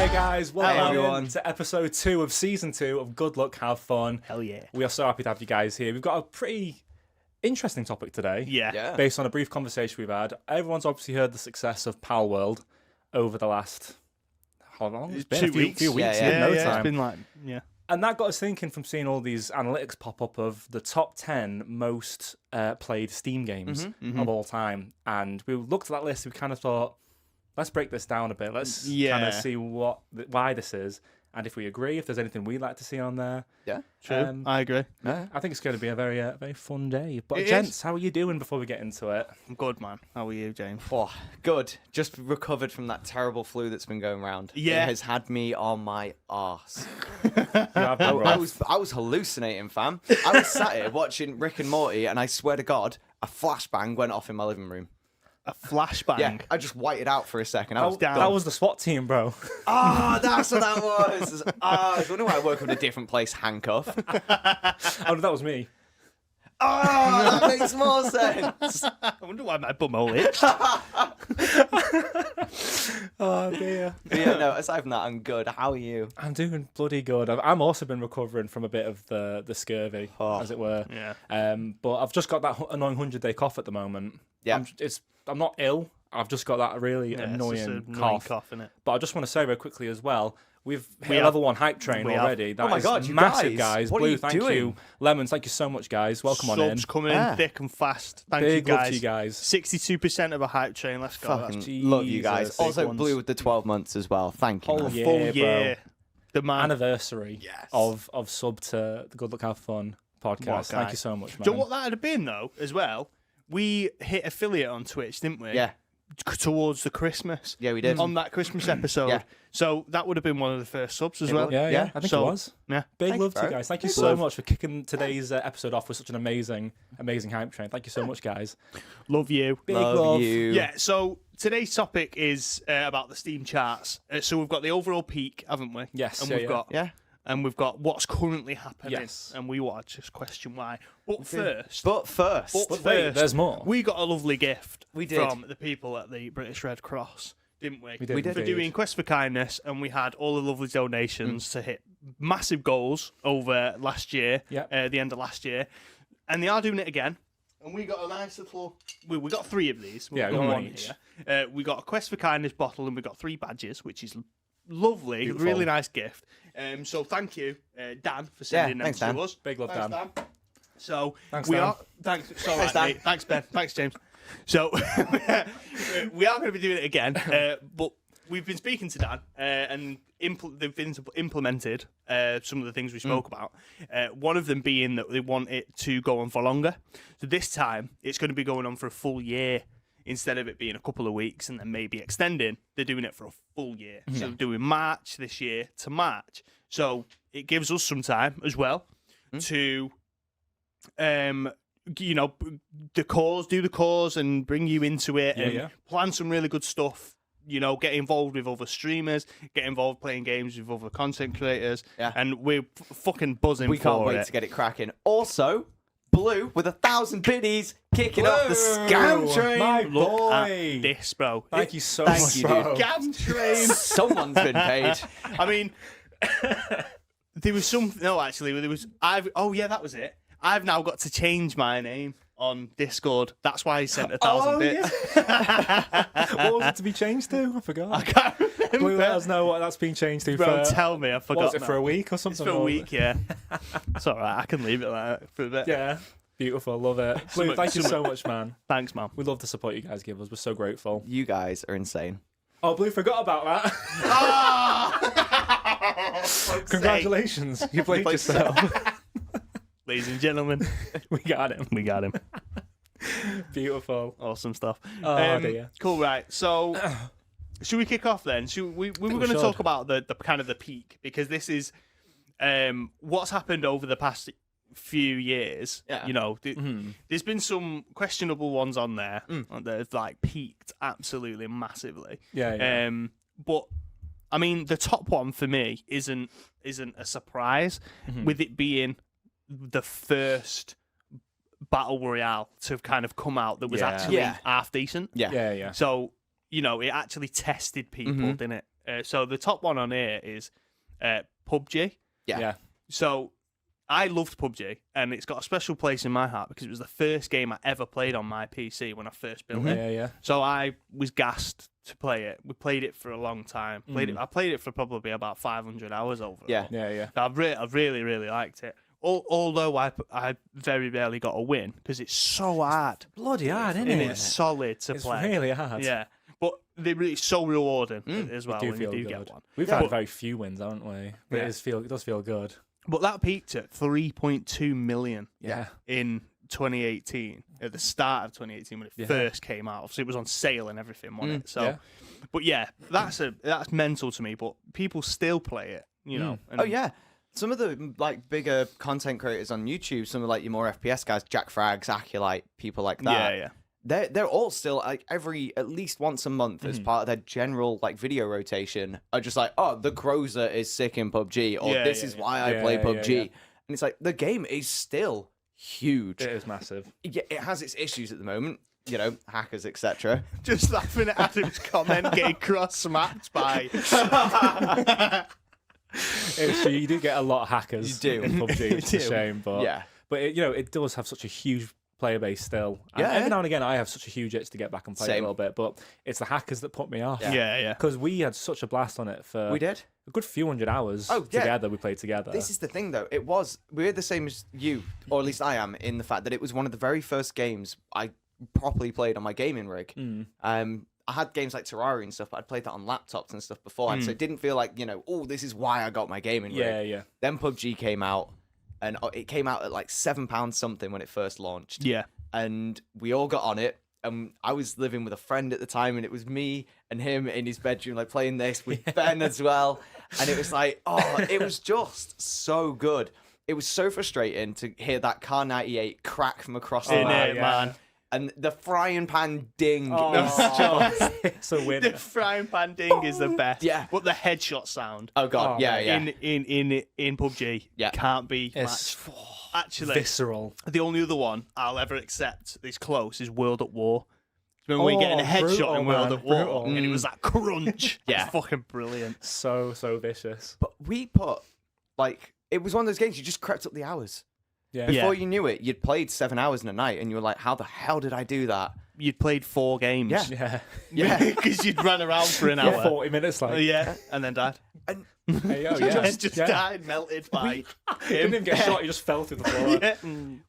Hey guys, welcome everyone to episode 2 of season 2 of Good Luck, Have Fun. Hell yeah. We are so happy to have you guys here. We've got a pretty interesting topic today. Yeah. Based on a brief conversation we've had. Everyone's obviously heard the success of Palworld over the last, how long? It's been 2 a weeks. few weeks. Yeah, no it's time. been like, yeah. And that got us thinking from seeing all these analytics pop up of the top 10 most played Steam games of all time. And we looked at that list and we kind of thought, let's break this down a bit. Let's kind of see why this is. And if we agree, if there's anything we'd like to see on there. Yeah, True. I agree. I think it's going to be a very very fun day. But It gents, is. how are you doing before we get into it? I'm good, man. How are you, James? Oh, good. Just recovered from that terrible flu that's been going around. Yeah. It has had me on my arse. You have been rough. I was hallucinating, fam. I was sat here watching Rick and Morty, and I swear to God, a flashbang went off in my living room. A flashbang. Yeah, I just whited out for a second. I was down. That was the SWAT team, bro. Oh, that's what that was. I was wondering why I woke up in a different place, handcuff. Oh, that was me. Oh, that makes more sense. I wonder why my bumhole itched. Oh dear. But yeah, no, aside from that, I'm good. How are you? I'm doing bloody good. I've also been recovering from a bit of the scurvy, as it were. Yeah. But I've just got that annoying 100-day cough at the moment. Yeah. I'm not ill. I've just got that really Yeah, it's annoying just a cough. innit? But I just want to say very quickly as well, we've hit We a have. level 1 hype train We have. already. That Oh my is God, you massive, guys. What are Blue, you thank doing? you. Lemons, thank you so much, guys. Welcome on in. Subs coming in Yeah. thick and fast. Thank Big you love guys. to you guys. 62% of a hype train. Let's go. Fucking That's love you guys. Jesus. Also, Big ones. Blue with the 12 months as well. Thank you, Whole man. year. full bro. year. The man. Anniversary Yes. of sub to the Good Luck Have Fun podcast. What a Thank guy. you so much, man. Do you know what that would have been, though, as well? We hit affiliate on Twitch, didn't we? Yeah. Towards the Christmas. Yeah, we did. On that Christmas episode. Yeah. So that would have been one of the first subs as It well. would. Yeah, Yeah. I think So- it was. Yeah. Big Thanks, love to you bro. guys. Thank you Big so love. much for kicking today's episode off with such an amazing hype train. Thank you so much, guys. Love you. Big Love love. you. Yeah, so today's topic is about the Steam charts. So we've got the overall peak, haven't we? Yes, And yeah, we've yeah. got Yeah. and we've got what's currently happening. Yes. And we want to just question why. But first, But first, But Wait, first, there's more. we got a lovely gift We did. from the people at the British Red Cross, didn't we? We did We did. For indeed. doing Quest for Kindness, and we had all the lovely donations to hit massive goals over last year, Yep. the end of last year. And they are doing it again. And we got a nice little... We got 3 of these. Yeah, We've we got got one one each. here. We got a Quest for Kindness bottle, and we got 3 badges, which is lovely. Beautiful. Really nice gift. So thank you, Dan, for sending them thanks, to Dan. us. Big love, Thanks, Dan. So Thanks, we Dan. are... Thanks, it's all right, Dan. mate. Thanks, Ben. Thanks, James. So we are going to be doing it again, but we've been speaking to Dan, and they've been implemented some of the things we spoke about. One of them being that they want it to go on for longer. So this time, it's going to be going on for a full year instead of it being a couple of weeks and then maybe extending. They're doing it for a full year. So they're doing March this year to March. So it gives us some time as well to do the cause and bring you into it and plan some really good stuff. You know, get involved with other streamers, get involved playing games with other content creators, Yeah. and we're fucking buzzing we can't for wait it. to get it cracking. Also, Blue with 1,000 biddies kicking off the scam train. My Look boy. at this, bro. Thank you so Thank much, you, bro. dude. Scam train. Someone's been paid. I mean, there was some. No, actually, there was. Oh yeah, that was it. I've now got to change my name on Discord. That's why he sent 1,000 bits. What was it to be changed to? I forgot. I can't remember. Blue, let us know what that's been changed to. Bro, for, tell me, I forgot. what was it, now. for a week or It's something? for a or- week, yeah. It's all right. I can leave it like that for a bit. Yeah. Beautiful. Love it. Blue, thank you so much, man. Thanks, man. We love the support you guys give us. We're so grateful. You guys are insane. Oh, Blue, forgot about that. Congratulations. You played yourself. Ladies and gentlemen, We got him. we got him. Beautiful. Awesome stuff. Oh, dear. Cool, right. So, should we kick off then? We were going to should. talk about the kind of the peak, because this is what's happened over the past few years. Yeah. You know, there's been some questionable ones on there that have like peaked absolutely massively. Yeah. But I mean, the top one for me isn't a surprise, with it being the first battle royale to kind of come out that was Yeah. actually Yeah. half decent. Yeah. Yeah. So, you know, it actually tested people, didn't it? So the top one on here is PUBG. Yeah. So I loved PUBG, and it's got a special place in my heart because it was the first game I ever played on my PC when I first built it. Yeah. So I was gassed to play it. We played it for a long time. I played it for probably about 500 hours over. Yeah. Yeah. I really, really liked it. Although I very rarely got a win because it's so hard. Bloody hard, isn't And it? it's solid to It's play. really hard. Yeah. But it's so rewarding as well do when feel you do good. get one. We've Yeah. had very few wins, haven't we? But Yeah. it does feel good. But that peaked at 3.2 million Yeah. in 2018, at the start of 2018 when it first came out. So it was on sale and everything, wasn't it? So, yeah. but yeah, that's mental to me. But people still play it, you know. And Oh yeah. Some of the like bigger content creators on YouTube, some of like your more FPS guys, Jack Frags, Aculite, people like that. Yeah. They're all still like at least once a month as part of their general like video rotation are just like, oh, the Groza is sick in PUBG, or this is why I play PUBG. yeah. And it's like the game is still huge. It is massive. Yeah, it has its issues at the moment, you know, hackers, etc. Just laughing at Adam's comment getting cross-smacked by. You do get a lot of hackers. You do. In PUBG. It's a shame, but Yeah. But it does have such a huge player base still. And Yeah. every now and again, I have such a huge itch to get back and play it a Same. little bit, but it's the hackers that put me off. Yeah. Because we had such a blast on it for We did. a good few hundred hours Oh, yeah. together. We played together. This is the thing, though. We're the same as you, or at least I am, in the fact that it was one of the very first games I properly played on my gaming rig. I had games like Terraria and stuff, but I'd played that on laptops and stuff before, and so it didn't feel like, oh, this is why I got my gaming rig. Yeah. Then PUBG came out, and it came out at like £7 something when it first launched. Yeah. And we all got on it. And I was living with a friend at the time, and it was me and him in his bedroom, like playing this with Ben as well. And it was like, it was just so good. It was so frustrating to hear that Car 98 crack from across the map. Man. And the frying pan ding is Oh, just... it's a win. The frying pan ding is the best. Yeah. But the headshot sound Oh, God. Oh, yeah, man. yeah. in PUBG can't be It's matched. Actually, visceral. the only other one I'll ever accept this close is World at War. Remember when you're getting a headshot brutal, in World man, at War, brutal. and it was that crunch. Yeah. It's fucking brilliant. So vicious. But we put, like, it was one of those games you just crept up the hours. Yeah. Before you knew it, you'd played 7 hours in a night, and you were like, how the hell did I do that? You'd played 4 games. Yeah. Yeah. Yeah. Because you'd run around for an hour. 40 minutes like. Yeah, and then died. And Hey, oh, yeah. Just Yeah. died, melted by You didn't even get shot, you just fell through the floor. Yeah.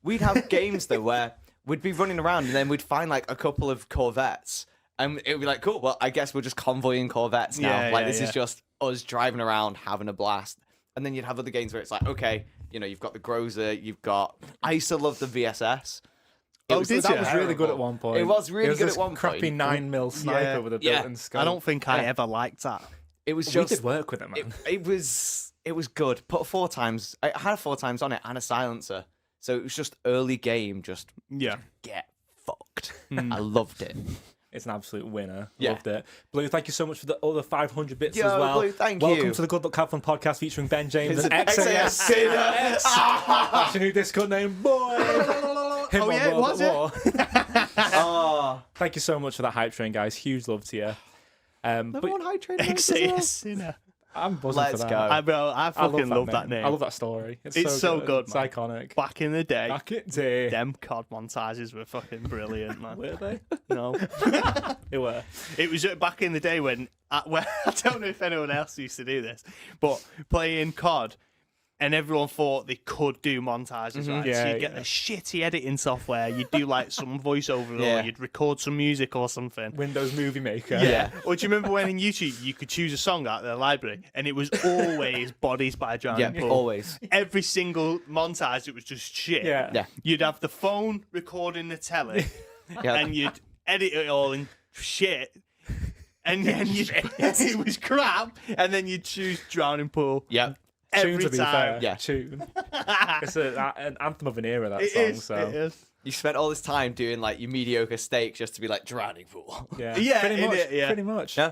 we'd have games, though, where we'd be running around, and then we'd find, like, a couple of Corvettes, and it would be like, cool, well, I guess we're just convoying Corvettes now. Yeah, like, yeah, this yeah. is just us driving around, having a blast. And then you'd have other games where it's like, okay, you've got the Groza, you've got... I used to love the VSS. Oh, did That you? was really good at one point. It was really good this at one crappy point. 9mm sniper Yeah. with a Yeah. built-in scope. I don't think I Yeah. ever liked that. It was We just... did work with it, man. It was good. Put 4 times... I had 4 times on it and a silencer. So it was just early game, just Yeah. get fucked. I loved it. It's an absolute winner. Yeah. Loved it. Blue, thank you so much for the other 500 bits Yo, as well. Blue, thank Welcome you. to the Good Luck Have Fun podcast featuring Ben James It's and an XAS. XAS. That's your new Discord name, boy. Him on yeah, World was at it? War. Oh, Thank you so much for that hype train, guys. Huge love to you. But everyone hydrated. XAS. I'm buzzing for Let's that. go. I fucking love that name. I love that story. It's so good, It's man. iconic. Back in the day, Back in the day. them COD montages were fucking brilliant, man. Were they? No, They were. it was back in the day when I don't know if anyone else used to do this, but playing COD, and everyone thought they could do montages, right? Yeah, so you'd get yeah. the shitty editing software, you'd do like some voiceover, Yeah. or you'd record some music or something. Windows Movie Maker. Yeah. Or do you remember when in YouTube you could choose a song out of their library, and it was always Bodies by Drowning Yeah, Pool? always. Every single montage, it was just shit. Yeah. Yeah. You'd have the phone recording the telly, Yeah. and you'd edit it all in shit, and then it was crap, and then you'd choose Drowning Pool. Yeah. Tune, Every to be time. fair. Yeah. Tune. It's an anthem of an era, that It song. is. So. It is. You spent all this time doing like your mediocre steaks just to be like Drowning Pool. Yeah, Yeah, pretty in much. it, yeah. Pretty much. Yeah.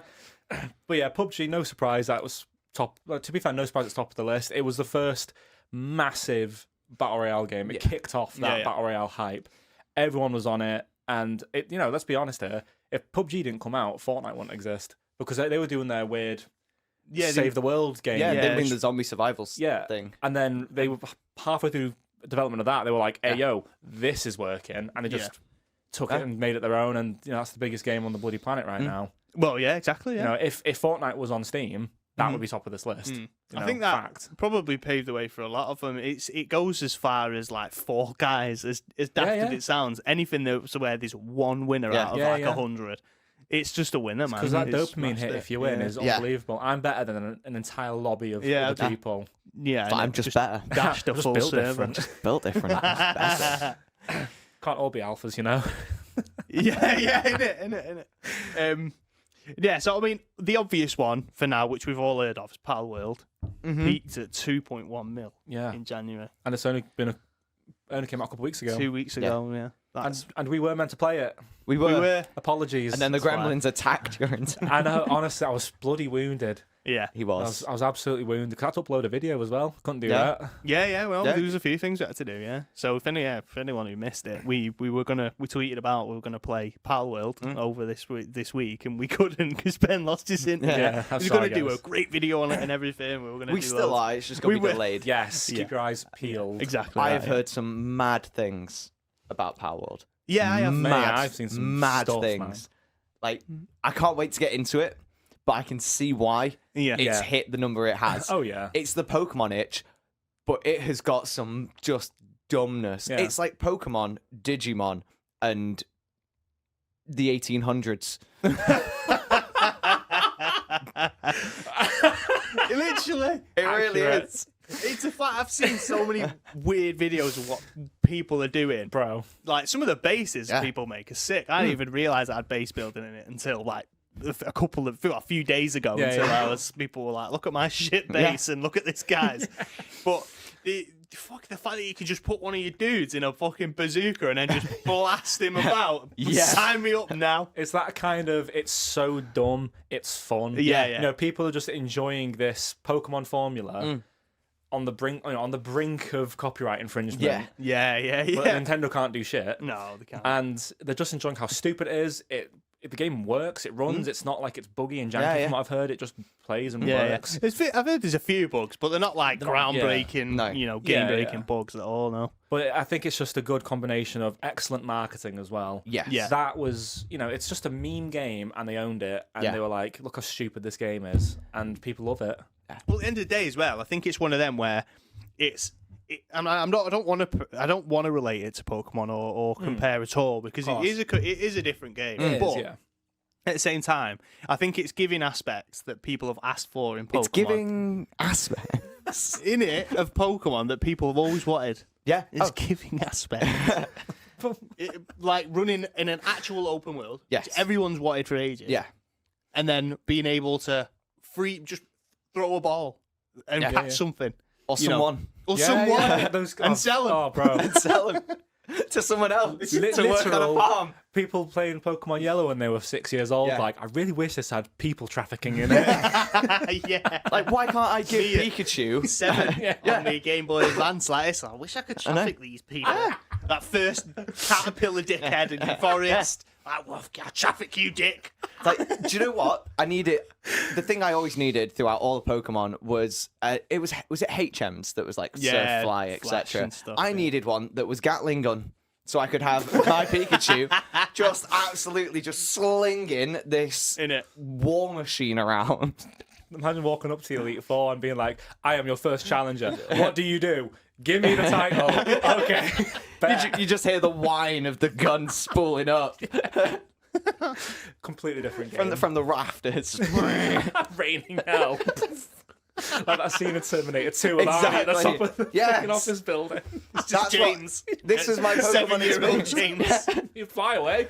But yeah, PUBG, no surprise, that was top. Well, to be fair, no surprise it's top of the list. It was the first massive Battle Royale game. It kicked off that Yeah. Battle Royale hype. Everyone was on it. And, let's be honest here, if PUBG didn't come out, Fortnite wouldn't exist. Because they were doing their weird save the world game. Yeah, they Yeah. bring the zombie survival Yeah. thing. And then they were halfway through development of that. They were like, "Hey, yo, this is working," and they just took it and made it their own. And that's the biggest game on the bloody planet right now. Well, yeah, exactly. Yeah. If Fortnite was on Steam, that would be top of this list. I think that probably paved the way for a lot of them. It goes as far as like Fall Guys, as daft as it sounds. Anything that's where there's one winner out of 100, it's just a winner, man. Because that It's dopamine hit, if you win, is unbelievable. I'm better than an entire lobby of other people. Yeah, But I'm just better. Dashed a Just full built server. different. Built different. Better. Can't all be alphas, you know. yeah, innit. Yeah, so I mean, the obvious one for now, which we've all heard of, is Palworld. Peaked at 2.1 mil in January. And it's only came out a couple of weeks ago. 2 weeks ago, yeah. And we were meant to play it. We were. Apologies. And then the gremlins attacked during time. I know, honestly, I was bloody wounded. Yeah. He was. I was absolutely wounded because I had to upload a video as well. Couldn't do Yeah. that. Yeah, well, there was a few things we had to do, yeah. So if anyone who missed it, we tweeted about we were gonna play Palworld over this week, and we couldn't because Ben lost his internet. Yeah, we were gonna do a great video on it and everything. We still are. It's just gonna be delayed. Yes, keep your eyes peeled. Exactly. I've heard some mad things about Palworld. Yeah, I have. Mad, I've seen some mad stuff, things. man. Like, I can't wait to get into it, but I can see why it's hit the number it has. Oh yeah. It's the Pokemon itch, but it has got some just dumbness. Yeah. It's like Pokemon, Digimon, and the 1800s. Literally. It really Accurate. is. It's a fact. I've seen so many weird videos of what people are doing. Bro. Like, some of the bases people make are sick. I didn't even realise I had base building in it until, like, a few days ago. People were like, look at my shit base and look at this guy's. But the fact that you could just put one of your dudes in a fucking bazooka and then just blast him about. Sign me up now. It's that kind of, it's so dumb, it's fun. Yeah. You know, people are just enjoying this Pokemon formula on the brink of copyright infringement. Yeah. But Nintendo can't do shit. No, they can't. And they're just enjoying how stupid it is. The game works, it runs, it's not like it's buggy and janky from what I've heard, it just plays and works. I've heard there's a few bugs, but they're not like groundbreaking, game-breaking bugs at all, no. But I think it's just a good combination of excellent marketing as well. Yes. That was, it's just a meme game and they owned it and they were like, look how stupid this game is. And people love it. Well, at the end of the day as well, I think it's one of them where I don't want to relate it to Pokemon or compare at all because it is a different game. At the same time, I think it's giving aspects that people have asked for in Pokemon. It's giving aspects in it of Pokemon that people have always wanted. Yeah, it's giving aspects. Like running in an actual open world, which everyone's wanted for ages. Yeah, and then being able to just throw a ball and catch something. Or someone. Or someone. And sell them. Oh, bro. And sell them to someone else to work on a farm. People playing Pokemon Yellow when they were 6 years old, like, I really wish this had people trafficking in it. Like, why can't I give Pikachu 7 on the Game Boy Advance like this? I wish I could traffic these people. That first caterpillar dickhead in the forest. Like, well, I'll traffic you, dick. Like, do you know what? I needed. The thing I always needed throughout all the Pokemon was it HMs that was like Surf, Fly, etc. I needed one that was Gatling gun, so I could have my Pikachu just absolutely just slinging this war machine around. Imagine walking up to the Elite Four and being like, "I am your first challenger. What do you do? Give me the title." Okay. You just hear the whine of the gun spooling up. Completely different game. From the rafters. Raining hell. Like that scene in Terminator 2 with Arnie at the top of the office building. It's just James. This is my Pokemon experience. James. You fly away.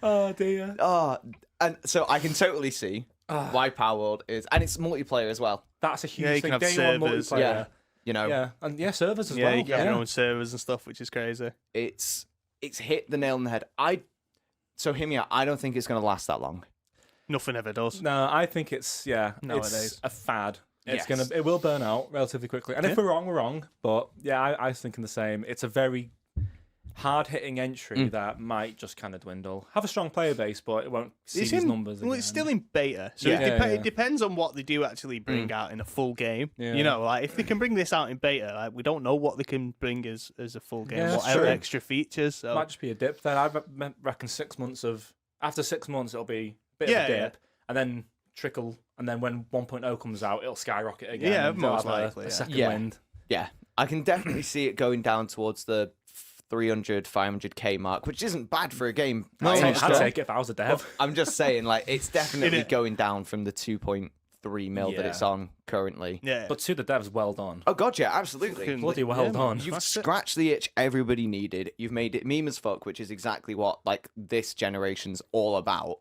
Oh dear. Oh, and so I can totally see why Palworld is, and it's multiplayer as well. That's a huge you thing. can have Day one servers. multiplayer. Yeah, you know. Yeah, and servers as Yeah, well. you can have your own servers and stuff, which is crazy. It's hit the nail on the head. So hear me out. I don't think it's going to last that long. Nothing ever does. No, I think it's Nowadays. it's a fad. It's Yes. it will burn out relatively quickly. And if we're wrong, we're wrong. But yeah, I was thinking the same. It's a very hard-hitting entry that might just kind of dwindle. Have a strong player base, but it won't see these numbers again. Well, it's still in beta, so it depends on what they do actually bring out in a full game. Yeah. You know, like if they can bring this out in beta, like we don't know what they can bring as a full game, Yeah, what that's true. extra features. So Might just be a dip then. I reckon 6 months of... After 6 months, it'll be a bit of a dip, and then trickle, and then when 1.0 comes out, it'll skyrocket again. Yeah, and they'll most have likely, a second Yeah. wind. Yeah, I can definitely see it going down towards the 300, 500k mark, which isn't bad for a game. No, by any it's I'd not. stretch. take it if I was a dev. I'm just saying, like, it's definitely Innit? going down from the 2.3 mil that Yeah. it's on currently. yeah, But to the devs, well done. Oh god, yeah, absolutely. Fucking- Bloody well yeah, done. man. You've That's it. scratched the itch everybody needed. You've made it meme as fuck, which is exactly what like this generation's all about.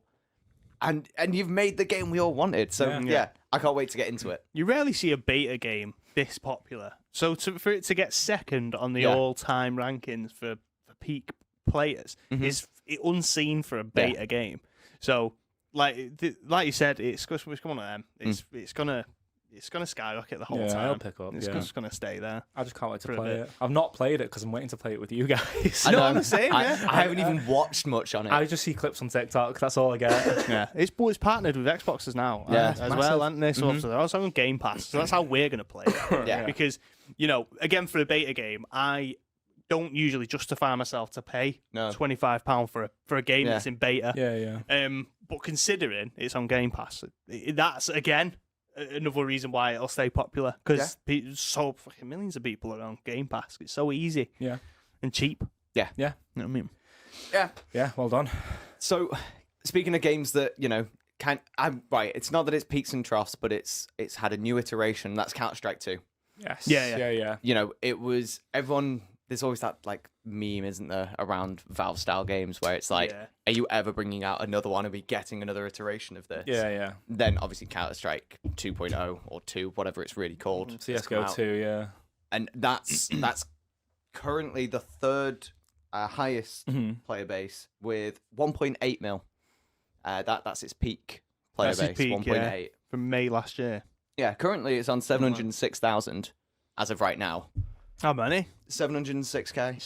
And you've made the game we all wanted. So Yeah. yeah, I can't wait to get into it. You rarely see a beta game this popular. So for it to get second on the Yeah. all-time rankings for peak players is unseen for a beta game. So like you said, it's one of them. It's gonna skyrocket the whole Yeah, time. it'll pick up, It's yeah. just gonna stay there. I just can't wait to For a play bit. it. I've not played it because I'm waiting to play it with you guys. I No, know, I'm the same, yeah. I haven't even watched much on it. I just see clips on TikTok. That's all I get. Yeah, it's partnered with Xboxes now, Yeah. as Massive. well, aren't they? So they're also on Game Pass. So that's how we're gonna play it. Yeah. Because again, for a beta game, I don't usually justify myself to pay No. £25 for a game Yeah. that's in beta. yeah. But considering it's on Game Pass, that's again another reason why it'll stay popular because so fucking millions of people are on Game Pass. It's so easy, Yeah. and cheap. Yeah. Yeah. You know what I mean? Yeah. Yeah, well done. So, speaking of games that right, it's not that it's peaks and troughs, but it's had a new iteration. That's Counter-Strike 2. Yes. Yeah. Yeah. It was everyone. There's always that like meme, isn't there, around Valve style games where it's like, Yeah. are you ever bringing out another one? Are we getting another iteration of this? Yeah. Then obviously Counter-Strike 2.0 or 2, whatever it's really called. has come CS:GO out. 2, yeah. And that's currently the third highest player base with 1.8 mil. That's its peak player That's its base. peak, 1.8. From May last year. Yeah, currently it's on 706,000 as of right now. How many? 706k.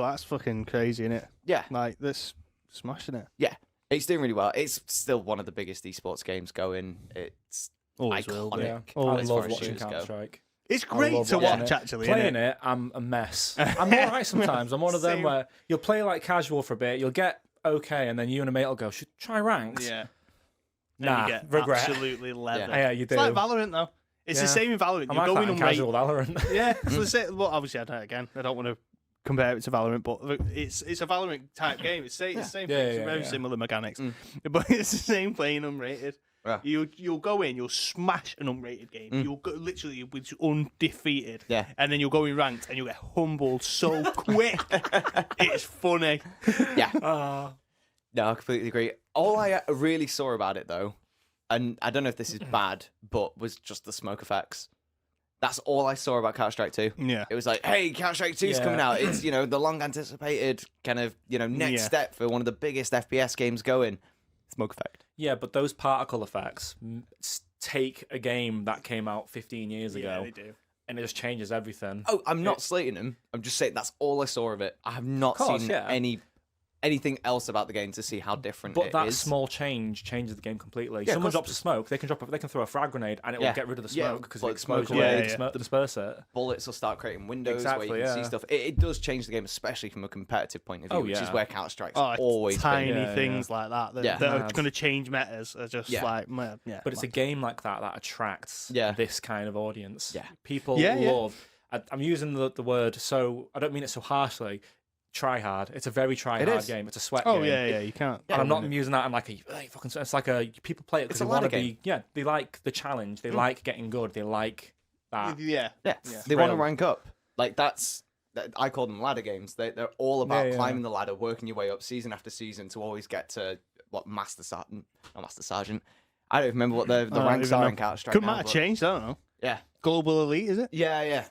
That's fucking crazy, isn't it? Yeah, Like this, smashing it. yeah. It's doing really well. It's still one of the biggest esports games going. It's Always will be. iconic. Yeah. Oh, I as love far as watching shooters go. Counter-Strike. It's I great love to watching watch, it. actually. Playing Innit? it, I'm a mess. I'm all right sometimes. I'm one of them Same. where you'll play like casual for a bit, you'll get okay, and then you and a mate will go, should try ranks? Yeah. Nah, And you get regret. absolutely leather. Yeah, you do. It's like Valorant, though. It's the Yeah. same in Valorant. I'm You're like that going in on casual Valorant. Yeah, so the same, well, obviously, I don't want to compare it to Valorant, but it's a Valorant type game. It's the same Yeah, thing. It's yeah, very yeah. similar mechanics, but it's the same playing unrated. Yeah. You'll go in, you'll smash an unrated game. You'll go, literally you'll be undefeated. Yeah. And then you'll go in ranked and you'll get humbled so quick. It's funny. Yeah. No, I completely agree. All I really saw about it, though, and I don't know if this is bad, but was just the smoke effects. That's all I saw about Counter-Strike 2. Yeah. It was like, hey, Counter-Strike 2 is Yeah. coming out. It's, the long-anticipated kind of, next Yeah. step for one of the biggest FPS games going. Smoke effect. Yeah, but those particle effects take a game that came out 15 years Yeah, ago, they do. and it just changes everything. Oh, I'm not slating him. I'm just saying that's all I saw of it. I have not Of course, seen yeah. anything else about the game to see how different But it that is. small change changes the game completely. Yeah, of Someone course. drops a smoke, they can throw a frag grenade, and it Yeah. will get rid of the Yeah, smoke because but it explodes smoke away away. to disperse it. Bullets will start creating windows Exactly, where you can yeah. see stuff. It does change the game, especially from a competitive point of view, Oh, which is yeah. where Counter-Strike's Oh, always tiny been. Yeah, things like that Yeah. that are Mad. going to change metas are just Yeah. like, man, yeah. But it's a game like that attracts Yeah. this kind of audience. Yeah. People Yeah, yeah. love. I'm using the word so. I don't mean it so harshly. Try hard. It's a very try It hard is. game. It's a sweat Oh game. yeah, you can't. And I'm not using that in like a hey, fucking. It's like a people play it because It's they a want to ladder be. Yeah, they like the challenge. They like getting good. They like that. Yeah. Yeah, Yeah. they want to Thrill. rank up. Like I call them ladder games. They're all about Yeah, yeah. climbing the ladder, working your way up season after season to always get to Master Sergeant. I don't remember what the ranks are in Counter Strike. Could might have changed. I don't know. Yeah, Global Elite, is it? yeah.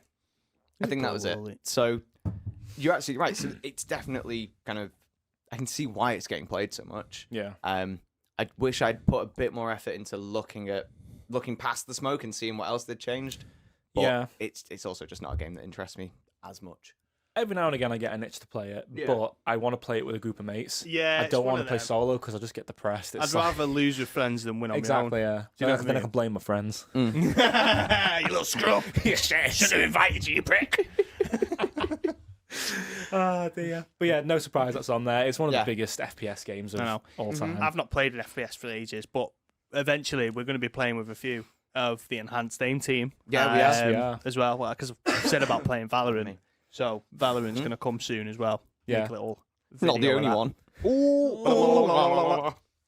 I think that was it. Global Elite? So you're absolutely right. So it's definitely kind of. I can see why it's getting played so much. Yeah. I wish I'd put a bit more effort into looking past the smoke and seeing what else they'd changed. But Yeah. it's also just not a game that interests me as much. every now and again I get an itch to play it, but I want to play it with a group of mates. Yeah, I it's don't one want to of play them. solo because I just get depressed. I'd rather lose with friends than win on exactly, my own. yeah. Do you know what I Then I mean? can blame my friends. You little scrub. Should have invited you prick. Oh dear. But yeah, no surprise that's on there. It's one of the biggest FPS games of all time. I've not played an FPS for ages, but eventually we're going to be playing with a few of the enhanced aim team. Yeah, we are. As well, because I've said about playing Valorant. So Valorant's going to come soon as well. Yeah. Make a little Not the video of only that. one.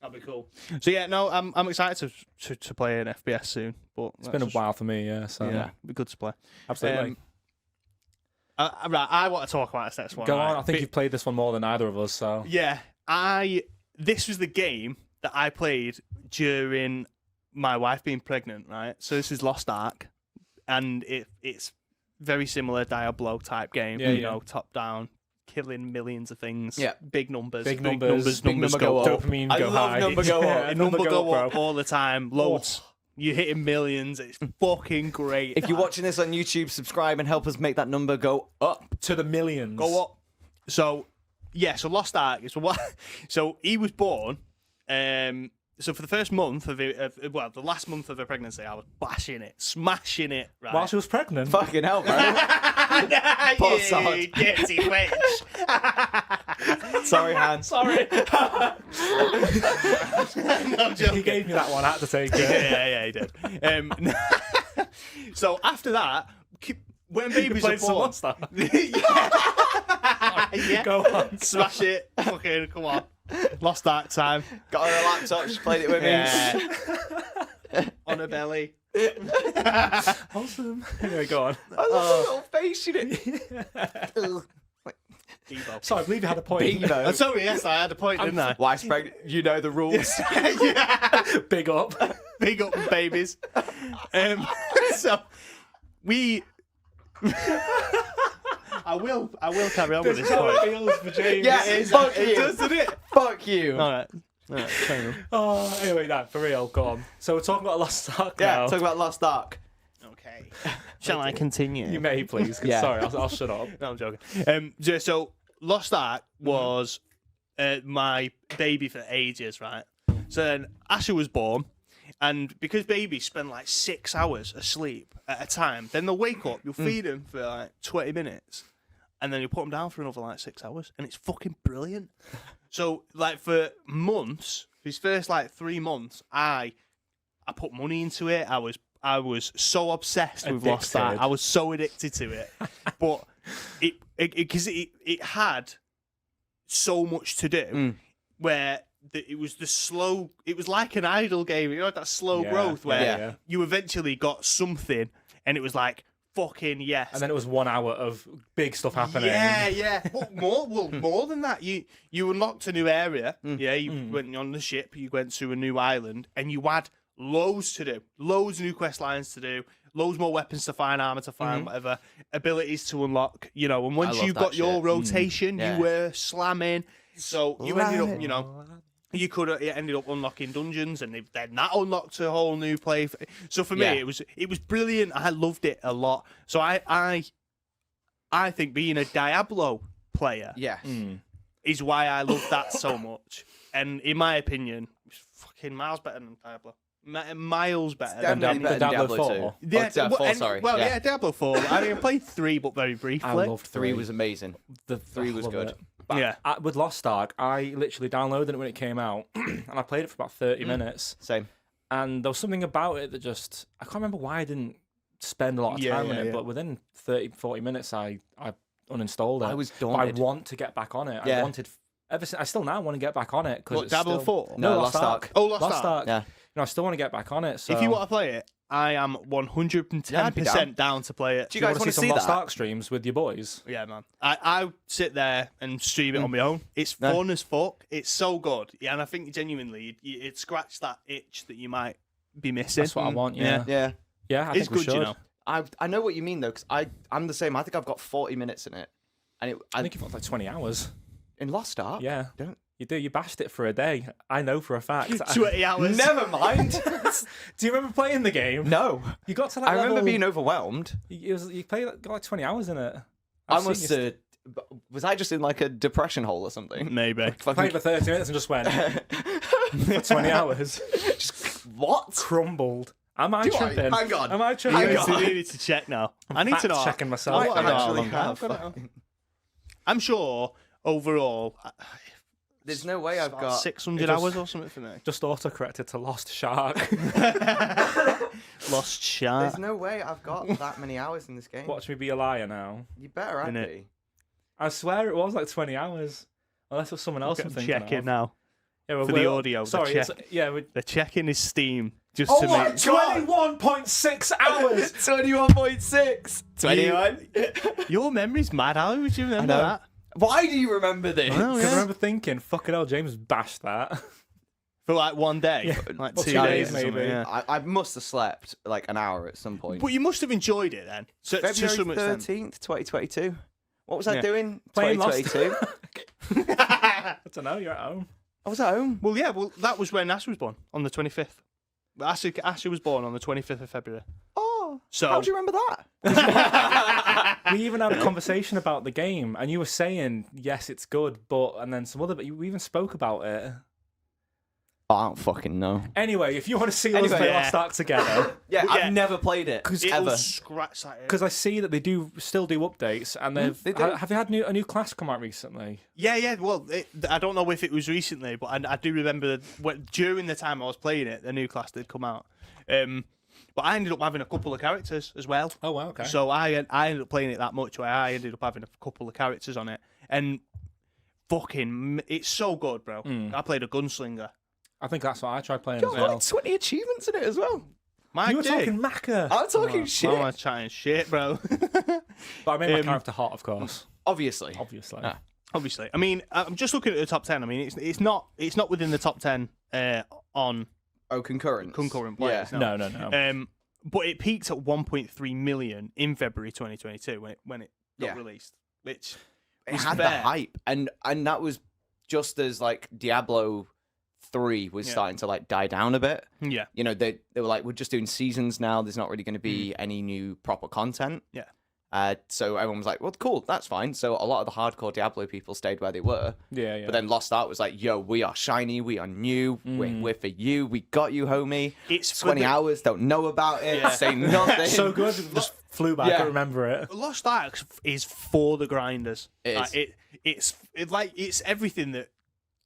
That'd be cool. So yeah, no, I'm excited to play an FPS soon. But It's been a while for me, yeah. So Yeah, it'd be good to play. absolutely. Right, I want to talk about this next one. Go right? on. I think you've played this one more than either of us. So Yeah, this was the game that I played during my wife being pregnant, right? So this is Lost Ark, and it's very similar Diablo type game. Yeah, you yeah. know, top down, killing millions of things. Yeah. Big numbers. Big Big numbers, numbers big go number up. dopamine I go love high. number go up. Yeah, number go up bro. all the time. Loads. You're hitting millions. It's fucking great. If you're watching this on YouTube, subscribe and help us make that number go up. to the millions. Go up. So, yeah, so Lost Ark is what. So he was born. So for the first month of it, the last month of her pregnancy, I was bashing it, smashing it. Right. While she was pregnant. Fucking hell, bro. Poor sod. You dirty witch. Sorry, Hans. Sorry. No, I'm He joking. gave me that one. I had to take it. Yeah, he did. So after that, when babies are Played some born, Lost Ark. yeah, Go on. smash it. Fucking come on. Lost Ark time. Got her a laptop, she played it with me. Yeah. On her belly. Awesome. Anyway, go on. I love the little face in it. Debo. Sorry, I believe you had a point. I'm sorry, yes, I had a point, didn't I? Wife's pregnant, you know the rules. Big up. Big up, babies. So we. I will carry on with this point. feels for James. Yeah, fuck It you. does, doesn't it? Fuck you. All right. Fair enough. Oh, anyway, no, for real, go on. So we're talking about Lost Ark Yeah, now. talk about Lost Ark. Okay. Shall I continue? You may, please. 'Cause Yeah. Sorry, I'll shut up. No, I'm joking. So Lost Ark was my baby for ages, right? So then Asher was born, and because babies spend like 6 hours asleep at a time, then they'll wake up, you'll feed them for like 20 minutes, and then you put them down for another like 6 hours, and it's fucking brilliant. So like for months, his first like 3 months, I put money into it. I was so obsessed with Lost Ark. Addicted. I was so addicted to it, but it had so much to do where it was like an idle game. You know, that slow growth where you eventually got something, and it was like fucking yes. And then it was 1 hour of big stuff happening. Yeah. But more than that, you unlocked a new area. Yeah, you went on the ship. You went to a new island, and you had loads to do, loads of new quest lines to do, loads more weapons to find, armor to find, whatever, abilities to unlock. You know, and once you got your rotation, you were slamming. So you ended up, you know. You could have ended up unlocking dungeons, and then that unlocked a whole new play. So for me, it was brilliant. I loved it a lot. So I think being a Diablo player, is why I love that so much. And in my opinion, it's fucking miles better than Diablo. Miles better than Definitely better than Diablo Diablo 4. 2. Yeah, 4, sorry. Well, yeah, Diablo 4. I mean, I played 3, but very briefly. I loved 3 was amazing. the 3 was good. Yeah. With Lost Ark, I literally downloaded it when it came out, and I played it for about 30 minutes. Same. And there was something about it that just... I can't remember why I didn't spend a lot of time on it, but within 30, 40 minutes, I uninstalled it. I was But daunted. I want to get back on it. Yeah. I wanted... I still now want to get back on it. What, Diablo 4? No, Lost Ark. Oh, Lost Ark. Yeah. You know, I still want to get back on it. So If you want to play it, I am 110% down to play it. Do you you guys want to want to see see some Lost that? Ark streams with your boys? Yeah, man. I sit there and stream it on my own. It's fun as fuck. It's so good. Yeah, and I think genuinely it scratched that itch that you might be missing. That's what I want, yeah. Yeah. Yeah, I It's think we good, should. you know. I know what you mean, though, because I'm the same. I think I've got 40 minutes in it. And I think you've got like 20 hours. in Lost Ark? Yeah. Don't. You do. You bashed it for a day. I know for a fact. 20 hours. Never mind. Do you remember playing the game? No. You got to that I remember level- being overwhelmed. You played got like 20 hours in it. I I've seen must you have Was I just in like a depression hole or something? Maybe. Played for 30 minutes and just went for 20 hours. What? Crumbled. Am I tripping? Hang on. Am I tripping? Hang on. I need to check now. I need to know. Checking myself. I I know how actually long have. I've got it. I'm sure overall, There's no way I've got 600 hours or something for me. Just auto-corrected to Lost Shark. Lost shark. There's no way I've got that many hours in this game. Watch me be a liar now. You better have Innit? me. I swear it was like 20 hours. Unless it was someone else I'm thinking Checking of. now. Yeah, For the audio, the Sorry, check. we're... They're checking his Steam just Oh to my make. God! 21.6 hours! 21.6. 21. Your memory's mad. How would you remember I know. that? Why do you remember this? I know, Because I yeah. remember thinking, fucking hell, James bashed that. For like one day, Yeah. like Or 2 2 days, days, or something, maybe. yeah. I must have slept like an hour at some point. But you must have enjoyed it then. So, to February some extent. 13th, 2022. What was I Yeah. doing? Playing Lost. 2022. I don't know, you're at home. I was at home. Well, yeah, well, that was when Ash was born, on the 25th. Asher was born on the 25th of February. Oh, So- how do you remember that? We even had a conversation about the game, and you were saying, yes, it's good, but... And then some other... But we even spoke about it. I don't fucking know. Anyway, if you want to see us Anyway, play yeah. Lost Ark together... Yeah, Yeah. I've never played it It'll ever. scratch that. Because I see that they do still do updates, and they've... they do. Have they had a new class come out recently? Yeah. Well, I don't know if it was recently, but I do remember during the time I was playing it, the new class did come out. But I ended up having a couple of characters as well. Oh, wow, okay. So I ended up playing it that much where I ended up having a couple of characters on it. And fucking, it's so good, bro. I played a gunslinger. I think that's what I tried playing Got as well. like 20 achievements in it as well. My You were dick. talking Macca. I'm talking shit. I'm chatting shit, bro. But I made my character hot, of course. Obviously. Obviously. Ah. Obviously, I mean, I'm just looking at the top 10. I mean, it's not within the top 10 on Oh, concurrent. players. No, no, no. But it peaked at 1.3 million in February 2022 when it got Yeah. released, which It was had the fair. hype, and that was just as like Diablo 3 was Yeah. starting to like die down a bit. Yeah. You know, they were like, we're just doing seasons now. There's not really going to be any new proper content. Yeah. So everyone was like, well, cool, that's fine. So a lot of the hardcore Diablo people stayed where they were. Yeah, yeah. But then Lost Ark was like, yo, we are shiny, we are new, we're for you, we got you, homie. It's for 20 the- hours, don't know about it, Yeah. say nothing. so good. Just flew back. Yeah. I remember it. Lost Ark is for the grinders. It Like, it's everything that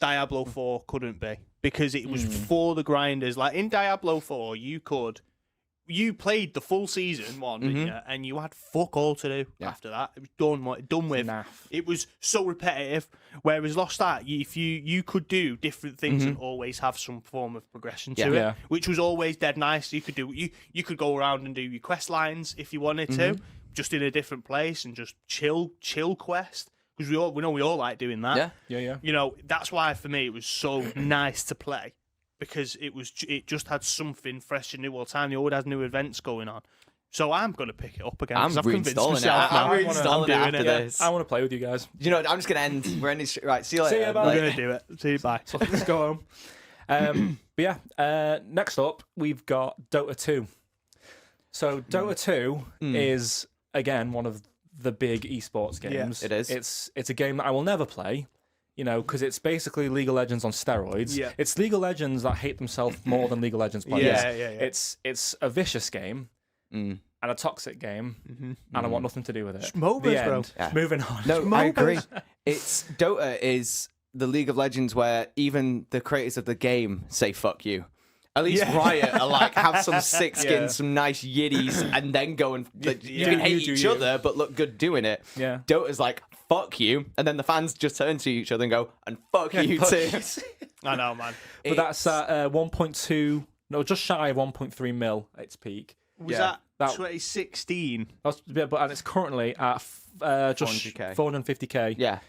Diablo 4 couldn't be because it was for the grinders. Like in Diablo 4, you played the full season one, didn't you? And you had fuck all to do after that. It was done with. Naff. It was so repetitive. Whereas Lost Ark, if you could do different things and always have some form of progression to Yeah. it, which was always dead nice. You could do you could go around and do your quest lines if you wanted to, just in a different place and just chill quest. Because we all like doing that. Yeah. Yeah, yeah. You know, that's why for me it was so nice to play because it just had something fresh and new all the time. It always has new events going on. So I'm gonna pick it up again. I'm 'cause I've convinced reinstalling it. myself I'm now. reinstalling it doing after it. this. I want to play with you guys. You know, I'm just going to end. We're ending. Right, see you later. See ya, bye. I'm Like- gonna do it. See you, bye. So let's go home. But yeah, next up, we've got Dota 2. So Dota 2 is, again, one of the big esports games. it is. It's a game that I will never play, you know, because it's basically League of Legends on steroids. Yeah. It's League of Legends that hate themselves more than League of Legends players. Yeah. It's a vicious game and a toxic game, and I want nothing to do with it. MOBAs, The bro. end. Yeah. Moving on. No, I agree. It's Dota is the League of Legends where even the creators of the game say fuck you. At least Riot are like have some sick skins, Yeah. some nice yiddies, and then go and like, you Yeah, can hate you do each you. other but look good doing it. Yeah. Dota's like fuck you, and then the fans just turn to each other and go and fuck you fuck too. I know, man. But that's at 1.2, no, just shy of 1.3 mil at its peak. Was Yeah. that That- 2016? And it's currently at just 400K. 450k. Yeah,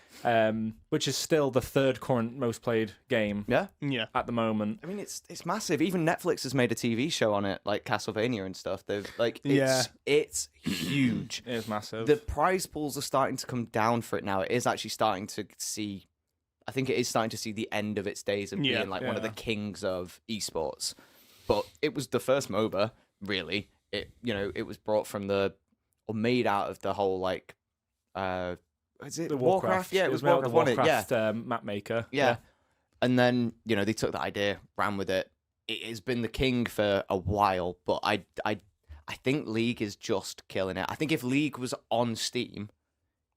Which is still the third current most played game yeah. Yeah. at the moment. I mean, it's massive. Even Netflix has made a TV show on it, like Castlevania and stuff. They've like it's huge. It is massive. The prize pools are starting to come down for it now. It is actually starting to see. I think it is starting to see the end of its days of Yeah, being like one of the yeah. kings of esports. But it was the first MOBA, really. It was brought from or made out of the whole like is it The Warcraft? Yeah, it was made out Warcraft, of wasn't it? Yeah. Warcraft map maker. Yeah. And then, they took that idea, ran with it. It has been the king for a while, but I think League is just killing it. I think if League was on Steam,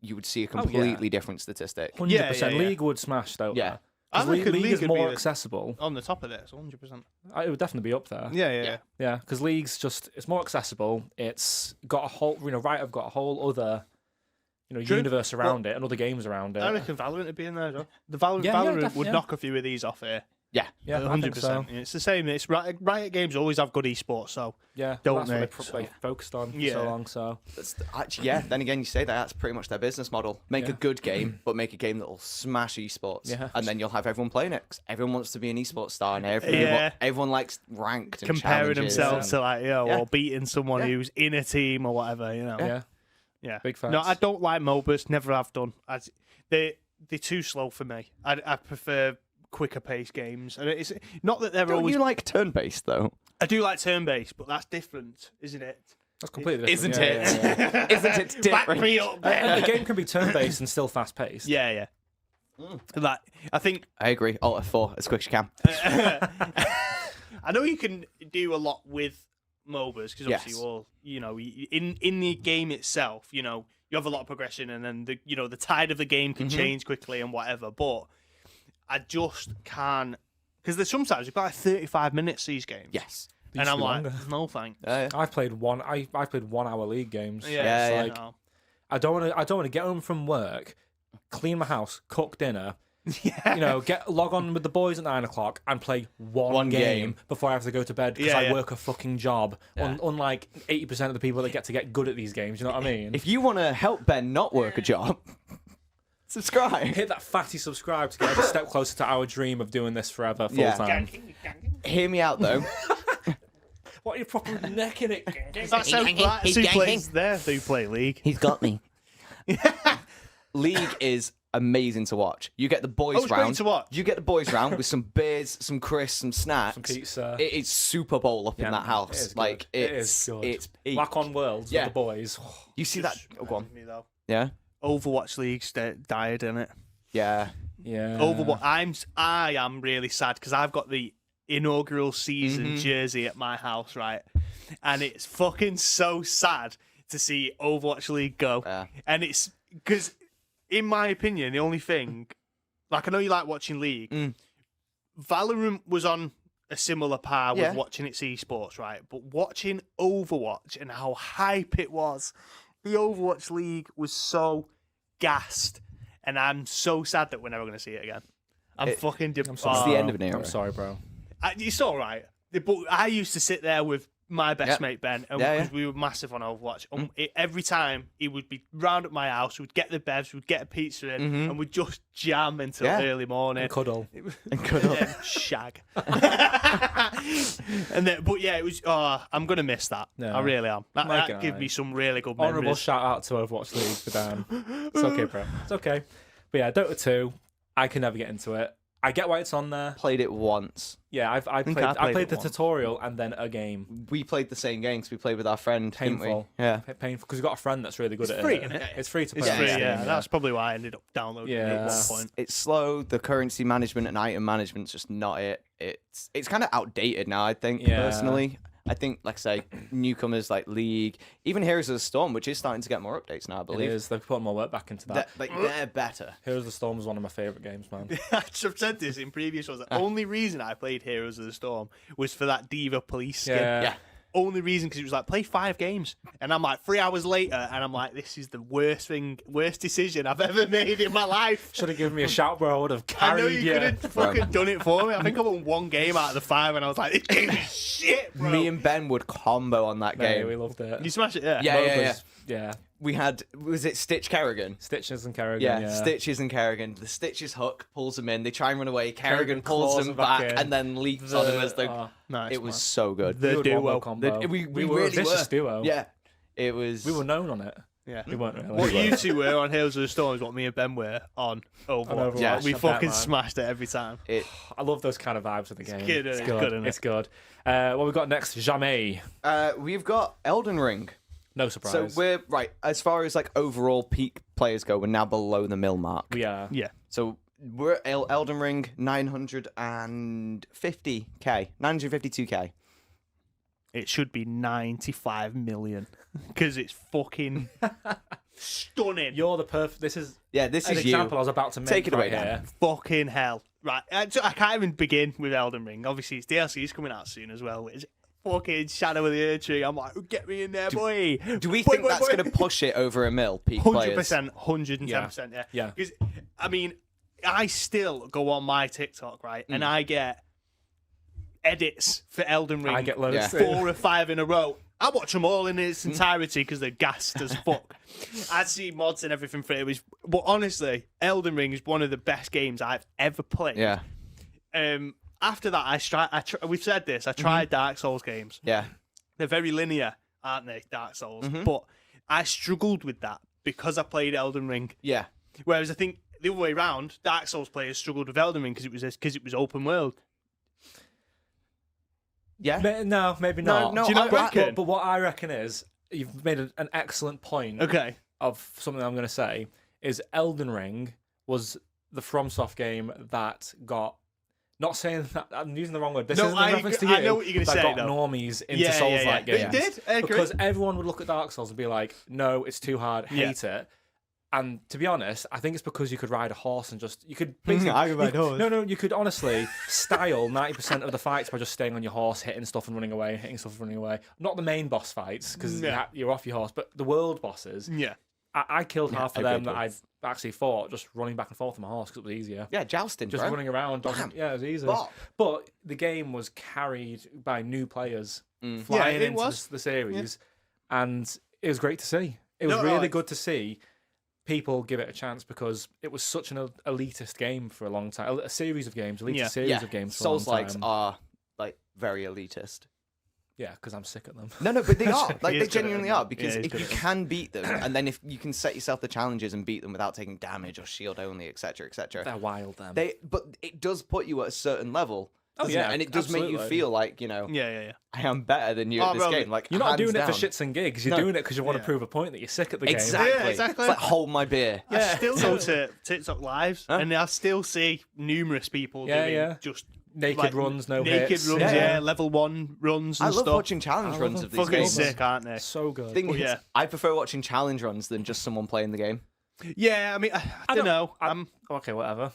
you would see a completely different statistic. 100%. Yeah. League would smash though. I Because reckon League is would be more accessible. on the top of this, 100%. It would definitely be up there. Yeah. Yeah, because League's it's more accessible. It's got a whole, I've got a whole other, True. universe around it and other games around it. I reckon Valorant would be in there, though. The Valorant definitely, would knock a few of these off here. Yeah. Yeah, 100%. so. It's the same. It's Riot Games always have good esports, so Yeah, don't that's they? what they focused on for Yeah. so long. So Actually, then again, you say that's pretty much their business model. Make a good game, but make a game that will smash esports. Yeah. And then you'll have everyone playing it. 'Cause everyone wants to be an esports star, and Yeah. everyone likes ranked and comparing challenges themselves to or beating someone Yeah. who's in a team or whatever, yeah, big fans. No, I don't like MOBAs. Never have done. They're too slow for me. I prefer quicker paced games, and it's not that they're Don't always. you like turn-based, though? I do like turn based, but that's different, isn't it? That's completely different. Isn't it? Yeah. Isn't it different? Back me up, And the game can be turn-based and still fast-paced. Yeah. Like I think I agree. Alt F4 as quick as you can. I know you can do a lot with MOBAs because obviously Yes. you all, in the game itself, you have a lot of progression, and then the tide of the game can change quickly and whatever. But I just can't, because there's sometimes you've got like 35 minutes these games. Yes. And I'm be like, longer. no thanks. I've played 1 hour League games. Yeah, It's yeah. like, No. I don't want to get home from work, clean my house, cook dinner. Log on with the boys at 9 o'clock and play one game before I have to go to bed because I work a fucking job. Unlike 80% of the people that get good at these games, you know what I mean? If you want to help Ben not work a job, subscribe. Hit that fatty subscribe to get a step closer to our dream of doing this forever, full Yeah. time. Hear me out, though. What are you proper necking it? That's how who plays there who play League. He's got me. League is amazing to watch. You get the boys it's great round. to watch. You get the boys round with some beers, some crisps, some snacks. Some pizza. It is Super Bowl up in that It house. is Like good. it's good. it's peak. Black on Worlds Yeah. with the boys. You see that? Oh, go on. Me, though. Yeah. Overwatch League died in it. Yeah. Yeah. Overwatch. I am really sad because I've got the inaugural season jersey at my house, right? And it's fucking so sad to see Overwatch League go. Yeah. And it's because, in my opinion, the only thing, like I know you like watching League, Valorant was on a similar par with watching its esports, right? But watching Overwatch and how hype it was, the Overwatch League was so gassed, and I'm so sad that we're never going to see it again. I'm fucking I'm sorry. It's the end of an era. I'm sorry, bro. It's all right, but I used to sit there with my best mate Ben, and because we were massive on Overwatch. And every time he would be round at my house, we'd get the bevs, we'd get a pizza in, and we'd just jam until early morning. And cuddle. And cuddle. And then shag. And then, but yeah, it was. Oh, I'm gonna miss that. Yeah. I really am. That Like it, gave me some really good Honourable memories. shout out to Overwatch League for Dan. It's okay, bro. It's okay. But yeah, Dota 2, I can never get into it. I get why it's on there. Played it once. Yeah, I think played, I I played played it the once. tutorial and then a game. We played the same game because we played with our friend. didn't we? Painful. Yeah. Painful because we've got a friend that's really good at free, it. isn't it? It's free to play. It's on free, Steam, yeah. That's probably why I ended up downloading it at Yeah. one point. It's slow. The currency management and item management's just not it. It's kind of outdated now, I think, Yeah. personally. I think, like I say, newcomers like League, even Heroes of the Storm, which is starting to get more updates now, I It believe. is. They've put more work back into that. They're better. Heroes of the Storm was one of my favourite games, man. I've said this in previous ones. The only reason I played Heroes of the Storm was for that Diva Police skin. Yeah. Only reason because it was like play 5 games, and I'm like 3 hours later, and I'm like, this is the worst decision I've ever made in my life. Should have given me a shout, bro. I would have I know carried you you. could have fucking done it for me. I think I won 1 game out of the 5, and I was like, this game is shit, bro. Me and Ben would combo on that Mate, game. we loved it. You smash it, yeah. Yeah, Both yeah, yeah. was- yeah. We had, was it Stitch Kerrigan? Stitches and Kerrigan. Yeah, Yeah. Stitches and Kerrigan. The Stitches hook pulls them in. They try and run away. Kerrigan Kerrigan pulls claws them them back back in. and then leaps on them as they. Nice, It was man. so good. The We would duo. wombo combo. We were really a vicious were. duo. Yeah, it was. We were known on it. Yeah. We weren't really. What you two were on Heroes of the Storm is what me and Ben were on Overwatch. Overwatch, Yeah, we I bet, fucking man. smashed it every time. It, I love those kind of vibes of the game. good, It's isn't it? good. It's good, isn't it? It's good. What we got next? Jamais. we've got Elden Ring. No surprise. So we're right as far as like overall peak players go. We're now below the mil mark. we are. Yeah. So we're Elden Ring 952k. It should be 95 million because it's fucking stunning. You're the perfect. This is This an is example you. I was about to make. Take it away, right Dan. here. Fucking hell. Right. I can't even begin with Elden Ring. Obviously, it's DLC's coming out soon as well, which is fucking Shadow of the Erdtree. I'm like, get me in there, boy. Do we Boy, think boy, that's boy. going to push it over a mil peak players? 100%, 110%, yeah. Yeah. Because, I mean, I still go on my TikTok, right, and I get edits for Elden Ring. I get loads. Yeah. 4 or 5 in a row. I watch them all in its entirety because they're gassed as fuck. I see mods and everything for it. But honestly, Elden Ring is one of the best games I've ever played. Yeah. After that, we've said this. I tried Dark Souls games. Yeah. They're very linear, aren't they? Dark Souls. But I struggled with that because I played Elden Ring. Yeah. Whereas I think the other way around, Dark Souls players struggled with Elden Ring because it was open world. Yeah. No, maybe not. No, Do you not reckon? But what I reckon is you've made an excellent point. Okay. Of something I'm going to say is Elden Ring was the FromSoft game that got. Not saying that I'm using the wrong word. This No, isn't a reference to you. I know what you're gonna that say, got though. normies into Souls-like games. It did. I agree. Because everyone would look at Dark Souls and be like, "No, it's too hard. Hate it." And to be honest, I think it's because you could ride a horse and you could basically. I could ride a horse. No, you could honestly style 90% of the fights by just staying on your horse, hitting stuff and running away, hitting stuff and running away. Not the main boss fights because you're off your horse, but the world bosses. Yeah. I killed half of them that agreed. I actually fought just running back and forth on my horse because it was easier. Yeah, jousting, Just bro. running around. Bam. Yeah, it was easy. Bop. But the game was carried by new players Yeah, flying it into was. the series, and it was great to see. It was really good to see people give it a chance because it was such an elitist game for a long time. A series of games, series of games for a long Souls-likes time. are like very elitist. Yeah, because I'm sick at them. No, but they are. Like He they is good at genuinely them. are because Yeah, he's if good you at them. can beat them, and then if you can set yourself the challenges and beat them without taking damage or shield only, etc., etc. They're wild, them. But it does put you at a certain level. Oh, doesn't yeah, it? And it does make you absolutely. feel like Yeah. I am better than you Oh, at this bro, game. Like You're not hands doing it down. for shits and gigs. You're No. doing it because you want to Yeah. prove a point that you're sick at the Exactly. Yeah, exactly. It's like hold my beer. I still go to TikTok lives, Huh? and I still see numerous people doing just Naked like, runs, no naked hits. runs, Yeah. level 1 runs and I love stuff. watching challenge I runs love of these Fucking games. sick, aren't they? So good. Thing Well, is, yeah. I prefer watching challenge runs than just someone playing the game. Yeah, I mean, I don't know. Okay, whatever.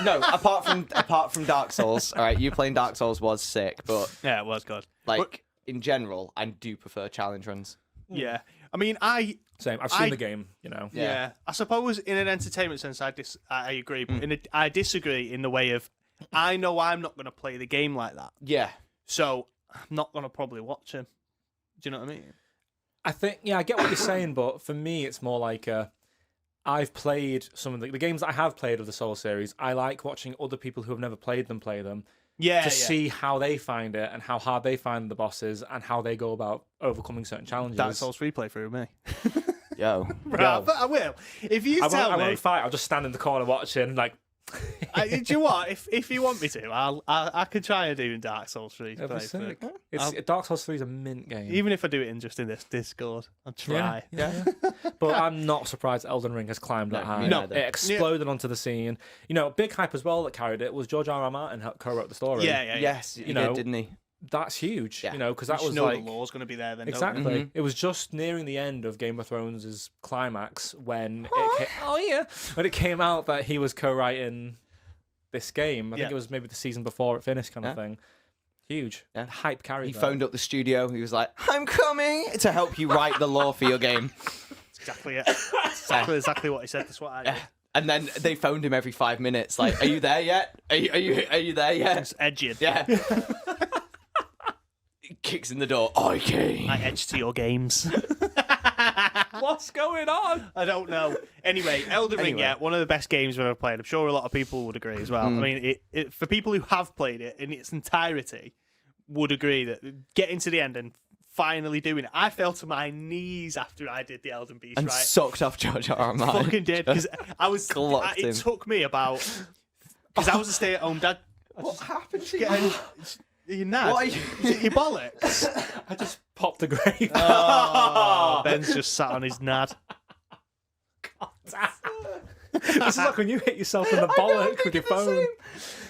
No, apart from Dark Souls. All right, you playing Dark Souls was sick, but Yeah, it was good. like in general, I do prefer challenge runs. Yeah, I mean, Same. I've seen the game, you know. Yeah. I suppose in an entertainment sense, I agree, but I disagree in the way of I know I'm not going to play the game like that, Yeah, so I'm not going to probably watch him. Do you know what I mean? I think, I get what you're saying, but for me, it's more like I've played some of the games that I have played of the Soul series. I like watching other people who have never played them play them Yeah, to see how they find it and how hard they find the bosses and how they go about overcoming certain challenges. Dark Souls 3 playthrough with me. yo, Right, but I will. If you tell I me, won't fight. I'll just stand in the corner watching, like. do you know what? If you want me to, I could try and do Dark Souls 3 It'll be playthrough. sick. Dark Souls 3 is a mint game. Even if I do it in this Discord, I'll try. Yeah. But I'm not surprised Elden Ring has climbed that high. me neither. It exploded onto the scene. You know, big hype as well that carried it was George R.R. Martin co-wrote the story. Yeah. yes, he know, did, didn't he? That's huge. Yeah. You know, because that You was know like the law's going to be there then. exactly. Don't Mm-hmm. It was just nearing the end of Game of Thrones' climax when when it came out that he was co-writing this game. I think it was maybe the season before it finished, kind of thing. Huge. Yeah. Hype carried. He that. phoned up the studio. He was like, "I'm coming to help you write the lore for your game." Exactly it. Exactly what he said. That's what I did. And then they phoned him every 5 minutes, like, "Are you there yet? Are you there yet?" It's edging. Yeah. Kicks in the door. Okay. I edge to your games. What's going on? I don't know. Anyway, Elden Ring, Anyway. one of the best games I've ever played. I'm sure a lot of people would agree as well. I mean, for people who have played it in its entirety, would agree that getting to the end and finally doing it, I fell to my knees after I did the Elden Beast, And right? sucked off George R.R. Martin. Fucking did, because I was. Clocked him. It took me about because I was a stay-at-home dad. What happened to Getting, you mad? What are you- Is it your bollocks? I just popped a grape. Oh, Ben's just sat on his nad. This is like when you hit yourself in the bollock with your phone.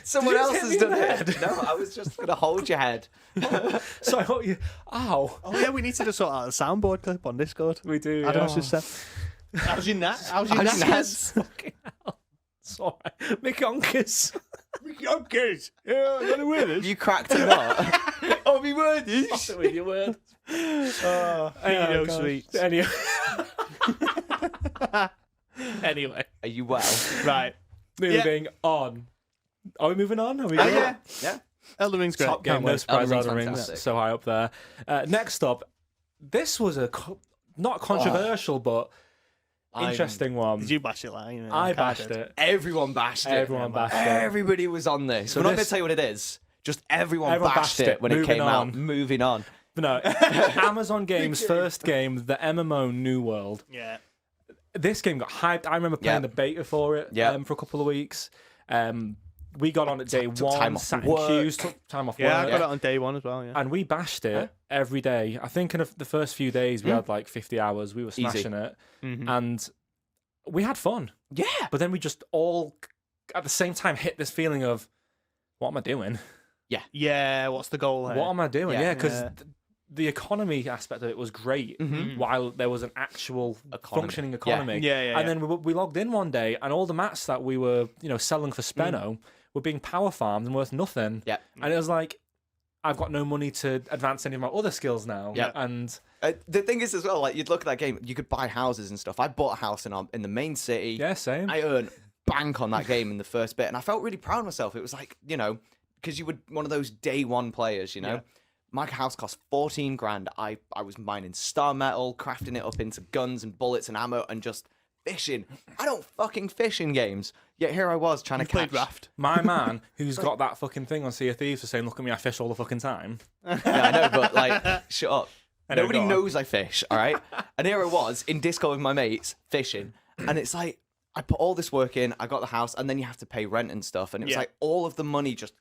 Someone Did you else hit has me in done the it. No, I was just gonna hold your head. So I thought you. Ow. Oh yeah, we need to just sort out a soundboard clip on Discord. We do. Adam's just said. How's your nat? How's your How's your nat? nads? Fucking hell. Sorry. Mick Yonkers. Yonkers. Yeah, I'm gonna win You cracked a nut. Oh, me word. Stop it with your word. Video gosh. sweets. Anyway, Are you well? Right. moving on. Are we moving on? Are we Oh, good? yeah. Yeah. Elden Ring's great. Top game, Can't no wait. surprise. Elden Ring's Elden Ring's fantastic. so high up there. Next up, this was a not controversial, but interesting one. Did you bash it like? You know, I like bashed did? it. Everyone bashed it. Everyone bashed it. Everybody was on this. So We're not going this- to tell you what it is. Just everyone Everyone bashed bashed it it. when it Moving came out. on. Moving on. But no, Amazon Games' first game, the MMO New World. Yeah. This game got hyped. I remember playing the beta for it for a couple of weeks. We got on at day took one, time off sat in work. queues, took time off Yeah, I work. got it on day one as well. Yeah. And we bashed it every day. I think in the first few days we had like 50 hours. We were smashing it. And we had fun. Yeah. But then we just all, at the same time, hit this feeling of, what am I doing? Yeah. What's the goal here? What am I doing? Yeah. Yeah, because Yeah. the economy aspect of it was great while there was an actual functioning Mm-hmm. Yeah. economy. Yeah. And then we logged in one day and all the mats that we were, selling for Spenno were being power farmed and worth nothing. Yeah. And it was like, I've got no money to advance any of my other skills now. Yeah. And The thing is as well, like you'd look at that game, you could buy houses and stuff. I bought a house in the main city. yeah, same. I earned bank on that game in the first bit, and I felt really proud of myself. It was like, because you were one of those day one players, Yeah. My house cost 14 grand. I was mining star metal, crafting it up into guns and bullets and ammo, and just fishing. I don't fucking fish in games. Yet here I was trying You to played catch. Raft. My man, who's got that fucking thing on Sea of Thieves for saying, look at me, I fish all the fucking time. Yeah, I know, but like, shut up. I know, Nobody go on. knows I fish, all right? And here I was in Discord with my mates fishing, and it's like I put all this work in, I got the house, and then you have to pay rent and stuff, and it was Yeah. like all of the money just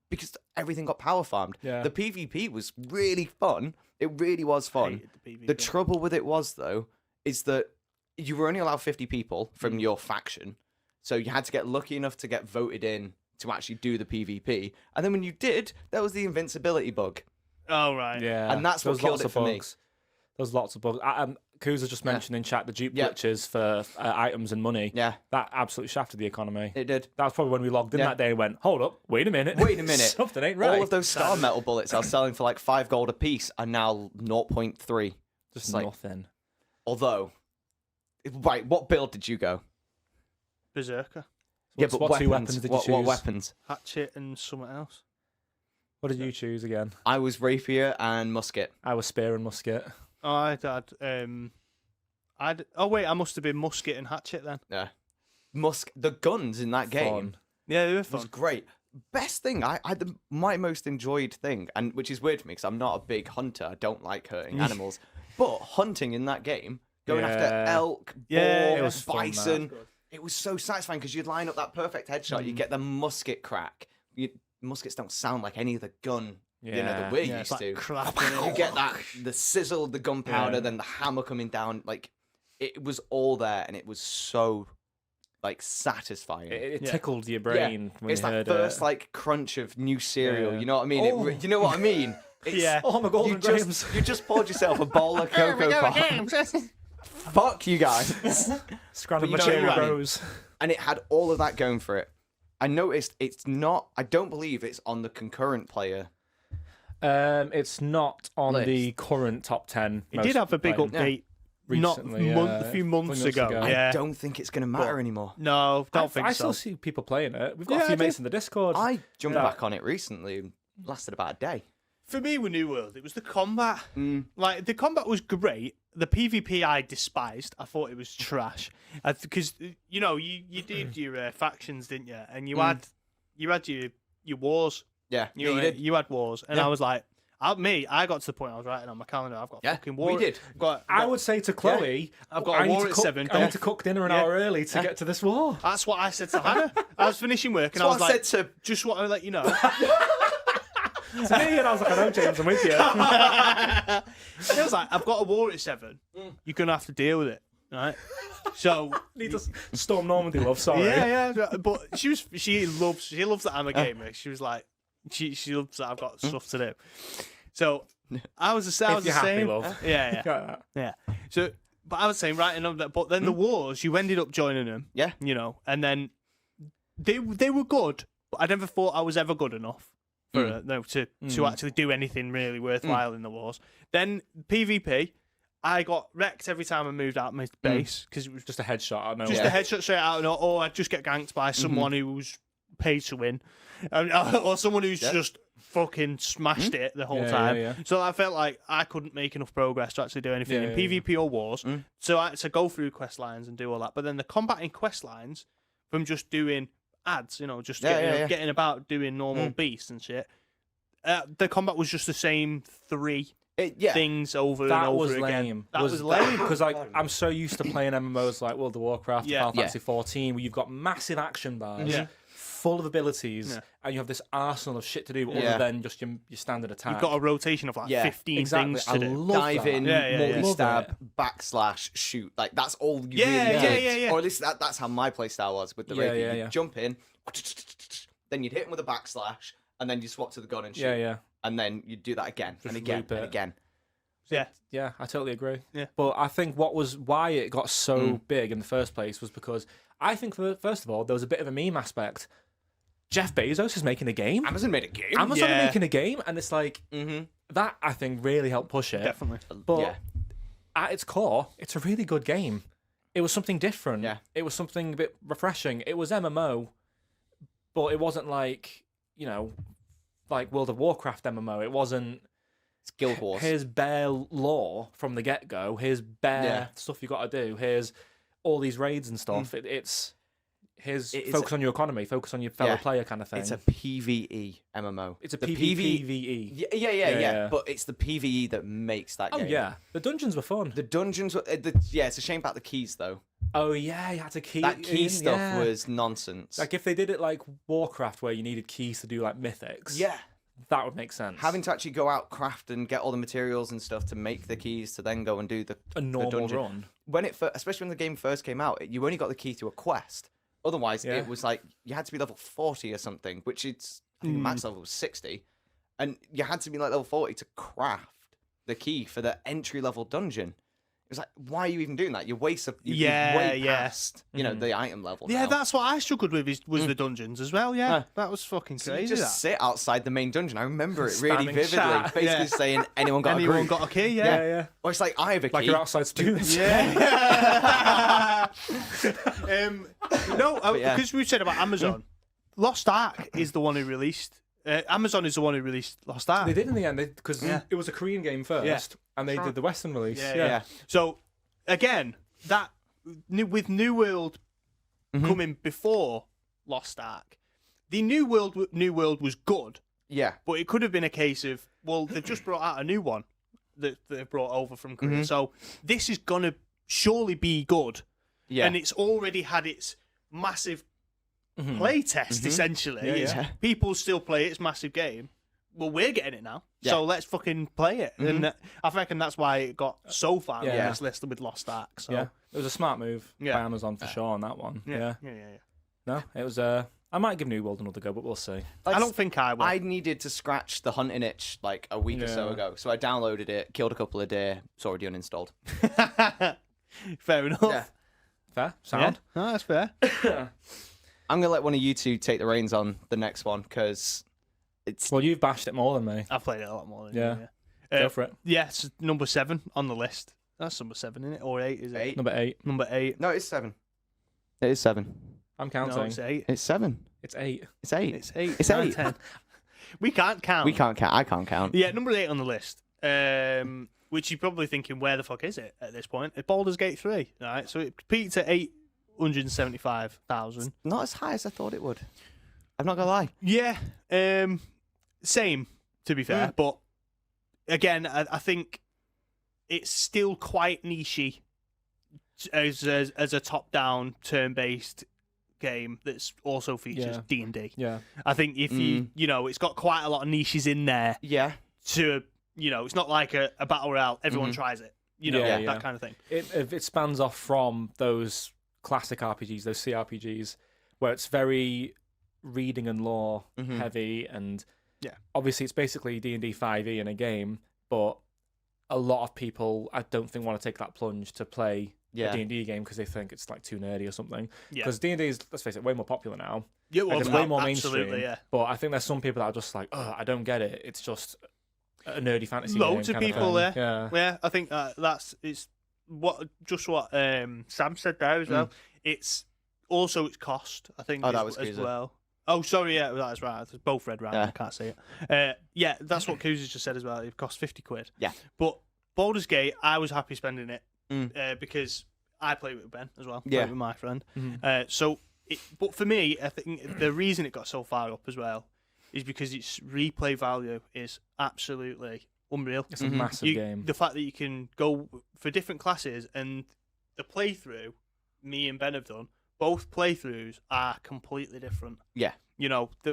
because everything got power farmed. Yeah. The PvP was really fun. It really was fun. Hated the PvP. The trouble with it was though, is that you were only allowed 50 people from your faction, so you had to get lucky enough to get voted in to actually do the PvP, and then when you did, there was the invincibility bug. Oh right. Yeah. And that's there what was killed lots it of for me. bugs. There was lots of bugs. Kuza just mentioned in chat the dupe Yeah. glitches for items and money. Yeah, That absolutely shafted the economy. it did. That was probably when we logged in Yeah. that day and went, hold up, wait a minute. Wait a minute. Something ain't right. All of those star metal bullets I was selling for like 5 gold a piece are now 0.3. Just like- nothing. Although, right, what build did you go? Berserker, What two weapons did you choose? What weapons? hatchet, and something else. What did you choose again? I was rapier and musket. I was spear and musket. Oh, Oh wait, I must have been musket and hatchet then. Yeah, the guns in that game Fun. Yeah, they were was fun. great. Best thing, my most enjoyed thing, and which is weird for me because I'm not a big hunter. I don't like hurting animals, but hunting in that game, going after Yeah. elk, boar, Yeah, it was fun, bison, that. it was so satisfying because you'd line up that perfect headshot, you get the musket crack. Muskets don't sound like any of the gun, that we're Yeah, used it's to. like crafting You it. get the sizzle, the gunpowder, Yeah. then the hammer coming down. Like it was all there, and it was so like satisfying. It Yeah. tickled your brain when It's you that heard first it. like crunch of new cereal. Yeah. You know what I mean? Oh. You know what I mean? It's, Yeah. Oh, my golden grams. you just poured yourself a bowl of Cocoa Pop. Fuck you guys. Scrounging But my you know cherry what I mean? rose. And it had all of that going for it. I noticed it's not. I don't believe it's on the concurrent player. It's not on List. the current top 10. It did have a big played. update. Recently, a few months ago. Yeah. I don't think it's going to matter anymore. No, don't think I so. still see people playing it. We've got Yeah, a few I do. mates in the Discord. I jumped Yeah. back on it recently. And lasted about a day. For me, with New World, it was the combat. Mm. Like the combat was great. The PvP I despised. I thought it was trash. Because you did your factions, didn't you? And you had your wars. Yeah, You did. You had wars, and Yeah. I was like, I got to the point I was writing on my calendar. I've got Yeah, fucking war. we did. I would say to Chloe, I've got a I need war to at cook, 7. I need to cook dinner an Yeah. hour early to get to this war. That's what I said to Hannah. I was finishing work, and I was That's what I like, said to. just want to let you know. to me, and I was like, I know, James, I'm with you. It was like, I've got a war at 7. You're gonna have to deal with it, right? So Need to storm Normandy, love. Sorry. yeah. But she loves that I'm a gamer. She was like, she loves that I've got stuff to do. So I was the If you're happy, same. love. Yeah. So, but I was saying right enough that. But then the wars, you ended up joining them. Yeah. And then they were good, but I never thought I was ever good enough for to actually do anything really worthwhile in the wars. Then PvP, I got wrecked every time I moved out my base because it was Just a headshot. I know. just a headshot straight out, or I'd just get ganked by someone who was paid to win, or someone who's just fucking smashed it the whole time. Yeah. So I felt like I couldn't make enough progress to actually do anything in PvP or wars. So I had to go through quest lines and do all that. But then the combating quest lines from just doing ads, just getting about doing normal beasts and shit. The combat was just the same 3 things over and over again. That was lame. Because I'm so used to playing MMOs like World of Warcraft, Final Fantasy 14, where you've got massive action bars, full of abilities, and you have this arsenal of shit to do other than just your standard attack. You've got a rotation of 15 things to do. Dive in, multi-stab, Love shoot. Like, that's all you really did. Yeah. Or at least that's how my playstyle was with the raid. You'd jump in, then you'd hit him with a backslash, and then you swap to the gun and shoot. And then you'd do that again and again and again. Yeah, I totally agree. Yeah. But I think why it got so big in the first place was because I think, first of all, there was a bit of a meme aspect. Jeff Bezos is making a game. Amazon made a game. Amazon are making a game, and it's like, that, I think, really helped push it. Definitely. But at its core, it's a really good game. It was something different. Yeah. It was something a bit refreshing. It was MMO, but it wasn't like, like World of Warcraft MMO. It wasn't... It's Guild Wars. Here's bare lore from the get-go. Here's bare stuff you got to do. Here's all these raids and stuff. It's focus on your economy, focus on your fellow player kind of thing. It's a PvE MMO. It's a PvE. Yeah. But it's the PvE that makes that game. Oh, yeah. The dungeons were fun. The dungeons were... it's a shame about the keys, though. Oh, yeah, you had to key That key stuff yeah. was nonsense. Like, if they did it like Warcraft, where you needed keys to do, like, mythics. Yeah. That would make sense. Having to actually go out, craft, and get all the materials and stuff to make the keys to then go and do a normal dungeon. run. When especially when the game first came out, you only got the key to a quest. Otherwise, it was like you had to be level 40 or something, which I think the max level was 60, and you had to be like level 40 to craft the key for the entry level dungeon. It was like, why are you even doing that? You're way past, the item level. Yeah, now. that's what I struggled with was the dungeons as well. Yeah, that was fucking So crazy. you just sit outside the main dungeon. I remember it really Spamming vividly, chat. basically saying, "Anyone got a group?" got a key? Yeah. Or it's like, I have a key. Like you're outside students. Yeah. Because we said about Amazon, Lost Ark is the one who released. Amazon is the one who released Lost Ark. They did in the end because it was a Korean game first, and they did the Western release. Yeah. So again, that with New World coming before Lost Ark, the New World was good. Yeah, but it could have been a case of, well, they've just brought out a new one that they've brought over from Korea, so this is gonna surely be good. Yeah, and it's already had its massive play test essentially. Yeah. People still play it. It's a massive game. Well, we're getting it now, so let's fucking play it. And I reckon that's why it got so far on this list with Lost Ark. So. Yeah, it was a smart move by Amazon for sure on that one. Yeah. No, it was. I might give New World another go, but we'll see. I don't think I will. I needed to scratch the hunting itch like a week or so ago, so I downloaded it, killed a couple a day. It's already uninstalled. Fair enough. Yeah. Fair sound. Yeah. No, that's fair. I'm gonna let one of you two take the reins on the next one because it's. Well, you've bashed it more than me. I've played it a lot more than Yeah. you. Go for it. Yeah, it's number 7 on the list. That's number 7, isn't it? Or 8, is it? 8. Number 8. Number 8. No, it's 7. It is 7. I'm counting. No, it's 8. It's 7. It's 8. It's 8. It's 8. It's 9, 8. 10. We can't count. We can't count. I can't count. Yeah, number 8 on the list. Which you're probably thinking, where the fuck is it at this point? It's Baldur's Gate 3, right? So it peaked at 875,000. Not as high as I thought it would. I'm not gonna lie. Yeah, same, to be fair. But again, I think it's still quite nichey as a top-down, turn-based game that's also features D&D. Yeah. I think if it's got quite a lot of niches in there. Yeah. To it's not like a battle royale. Everyone tries it. That kind of thing. It spans off from those classic RPGs, those CRPGs, where it's very reading and lore heavy, and obviously it's basically D&D 5e in a game, but a lot of people, I don't think, want to take that plunge to play a D&D game because they think it's like too nerdy or something. Because D&D is, let's face it, way more popular now. Yeah, well, it's way more mainstream. Yeah. But I think there's some people that are just like, I don't get it. It's just a nerdy fantasy Loads game. Loads of people there. Yeah, I think it's what Sam said there as well. It's also its cost, I think, as well. Oh, sorry, yeah, that's right. It's both read round. I can't see it. That's what Kuz just said as well. It cost £50. Yeah. But Baldur's Gate, I was happy spending it because I played with Ben as well. Played with my friend. But for me, I think the reason it got so far up as well is because its replay value is absolutely unreal. It's a massive game. The fact that you can go for different classes, and the playthrough me and Ben have done, both playthroughs are completely different. Yeah.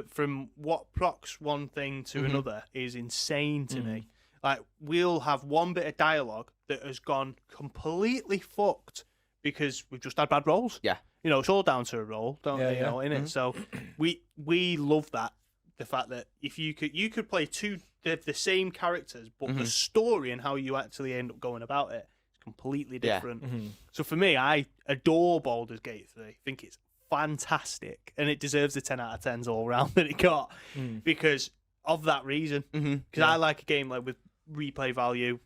From what procs one thing to another is insane to me. Like, we'll have one bit of dialogue that has gone completely fucked because we've just had bad rolls. Yeah. It's all down to a roll, don't they? In it. So we love that. The fact that if you could play the same characters, but the story and how you actually end up going about it is completely different. So for me, I adore Baldur's Gate 3. I think it's fantastic, and it deserves the 10 out of 10s all around that it got because of that reason. Because I like a game like with replay value.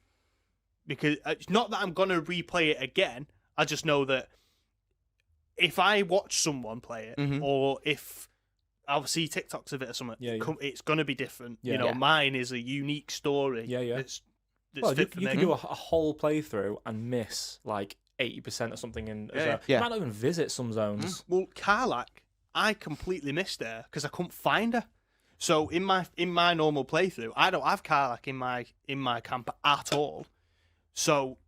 Because it's not that I'm gonna replay it again. I just know that if I watch someone play it, or if I'll see TikToks of it or something, it's going to be different. Mine is a unique story. That's fit for me. You can do a whole playthrough and miss like 80% or something in. You might not even visit some zones. Well, Karlak, I completely missed her because I couldn't find her. So in my normal playthrough, I don't have Karlak in my camp at all. So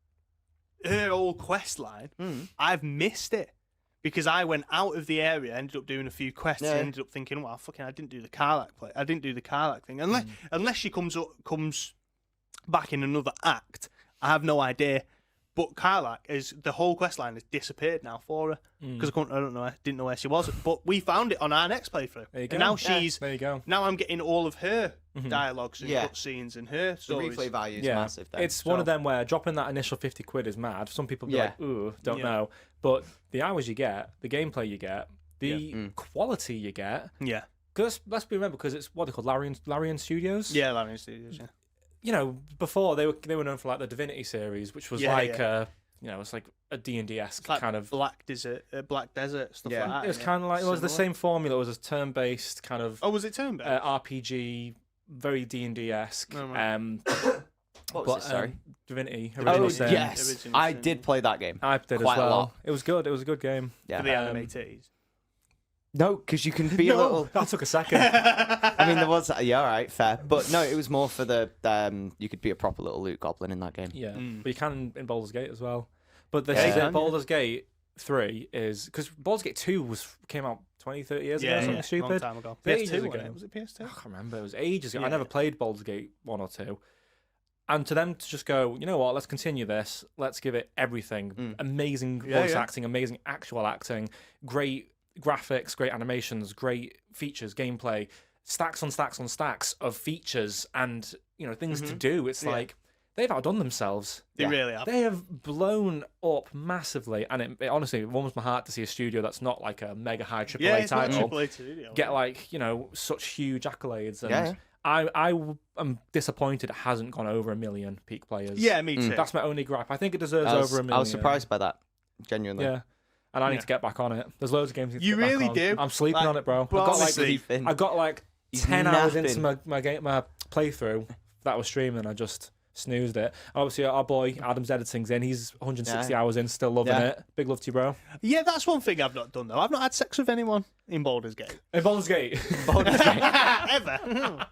her old quest line, I've missed it. Because I went out of the area, ended up doing a few quests, and ended up thinking, "Well, I didn't do the Karlak play. I didn't do the Karlak thing. Unless she comes back in another act, I have no idea." But Karlak the whole quest line has disappeared now for her because I didn't know where she was. But we found it on our next playthrough, and now there you go. Now I'm getting all of her dialogues and cutscenes and her stories. The replay value is massive. Then. It's one of them where dropping that initial £50 is mad. Some people be like, "Ooh, don't know," but the hours you get, the gameplay you get, the quality you get, Because let's be remember, because it's what they call Larian Studios. Yeah, Larian Studios. Yeah. Before they were known for like the Divinity series, which was it's like a D&D-esque like kind of Black Desert stuff like that. It was kind of like it was the same formula. It was a turn-based kind of. Oh, was it turn-based? RPG, very D&D-esque. Oh, right. What was it? Sorry, Divinity. Original Sin. Yes, Original I Sin. did play that game. I did quite as well. a lot. It was good. It was a good game. Yeah. For the anime titties. No, because you can be a little. That took a second. I mean, there was. Yeah, all right, fair. But no, it was more for the. You could be a proper little loot goblin in that game. Yeah, but you can in Baldur's Gate as well. But they say that Baldur's Gate 3 is because Baldur's Gate 2 came out 20, 30 years ago. Something stupid. Long time ago. Ages PS2 ago. Was it PS2? I can't remember. It was ages ago. I never played Baldur's Gate 1 or 2. And to them to just go, you know what? Let's continue this. Let's give it everything. Amazing voice acting, amazing actual acting, great graphics, great animations, great features, gameplay, stacks on stacks on stacks of features and things to do. It's like they've outdone themselves. They really have. They have blown up massively, and it honestly warms my heart to see a studio that's not like a mega high AAA title get such huge accolades. And I am disappointed it hasn't gone over 1 million peak players. Yeah, me too. That's my only gripe. I think it deserves over 1 million. I was surprised by that, genuinely. Yeah. And I need to get back on it. There's loads of games to You get really back on. do? I'm sleeping on it, bro. I got like 10 hours into my playthrough that was streaming. I just snoozed it. Obviously, our boy Adam's editing's in. He's 160 hours in, still loving it. Big love to you, bro. Yeah, that's one thing I've not done though. I've not had sex with anyone in Baldur's Gate. In Baldur's Gate? Ever.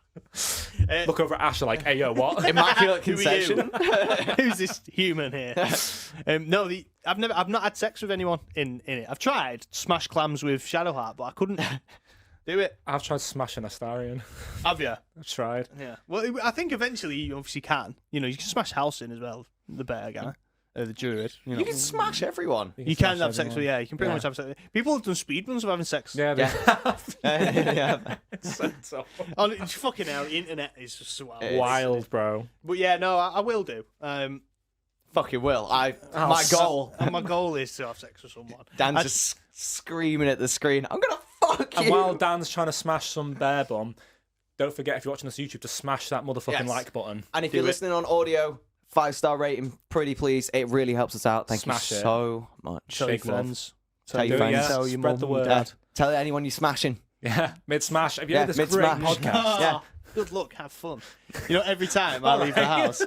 Look over at Asher like, hey, yo, what? Immaculate Who are you? conception. Who's this human here? No, I've not had sex with anyone in it. I've tried smash clams with Shadowheart, but I couldn't do it. I've tried smashing Astarion. Have you? I've tried. Yeah. Well, I think eventually you obviously can. You know, you can smash Halcyon as well, the better guy, the druid. You can smash everyone. You can have smash sex with, everyone. you can pretty much have sex. People have done speedruns of having sex. Yeah, they Yeah. so Oh, it's fucking hell. The internet is just wild. wild, bro. But yeah, no, I will do. Fucking will. My so- goal. And my goal is to have sex with someone. Dan's just screaming at the screen. I'm gonna fuck you. And while Dan's trying to smash some bear bum, don't forget if you're watching this YouTube to smash that motherfucking Yes. like button. And if you're listening on audio, 5-star rating, pretty please. It really helps us out. Thank Smash you it. so much. Tell your Big love. friends. Tell your your friends. tell your Spread mum the and word. dad. Tell anyone you're smashing. Yeah, mid smash. Have you Yeah, heard this great mid-smash. podcast? Yeah. Good luck, have fun. You know, every time I leave the house,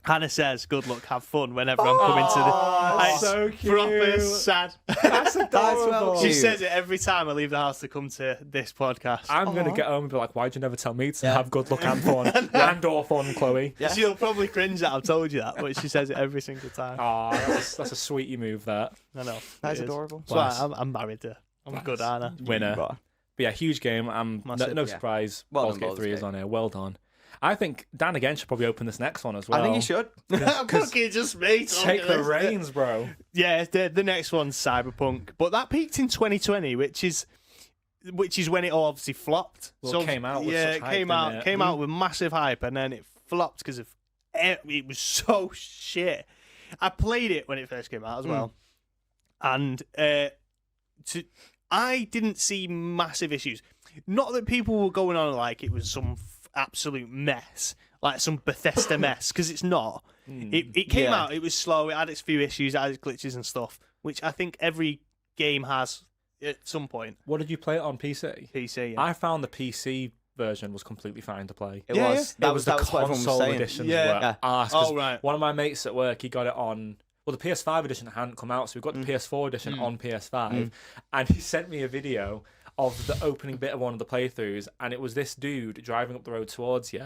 Hannah says, "Good luck, have fun." Whenever I'm coming to the, that's so cute. proper sad. That's well adorable. She cute. says it every time I leave the house to come to this podcast. I'm gonna get home and be like, "Why'd you never tell me to have good luck and fun and or fun, Chloe?" Yeah. She'll probably cringe that I've told you that, but she says it every single time. Oh, that's a sweetie move. That I know. That's it is. adorable. That's why Bless. I'm married to her. I'm good, Anna. winner. But But yeah, huge game. Massive, No yeah. surprise. Well Baldur's done, Gate 3 Baldur's is on here. Well done. I think Dan again should probably open this next one as well. I think you should. Fucking just me. Take talking the this. reins, bro. Yeah, the next one's Cyberpunk, but that peaked in 2020, which is when it all obviously flopped. Well, it came out with yeah, such it hype, came didn't out it? came out with massive hype, and then it flopped because of it was so shit. I played it when it first came out as well, and I didn't see massive issues. Not that people were going on like it was some absolute mess, like some Bethesda mess, because it's not. It came Yeah. out, it was slow, it had its few issues, it had its glitches and stuff, which I think every game has at some point. What did you play it on PC? PC, yeah. I found the PC version was completely fine to play. It Yeah, was. That was the what everyone was console saying. editions Yeah. were Yeah. arse, 'cause Oh, right. One of my mates at work, he got it on. Well, the PS5 edition hadn't come out, so we got the PS4 edition on PS5, and he sent me a video of the opening bit of one of the playthroughs, and it was this dude driving up the road towards you,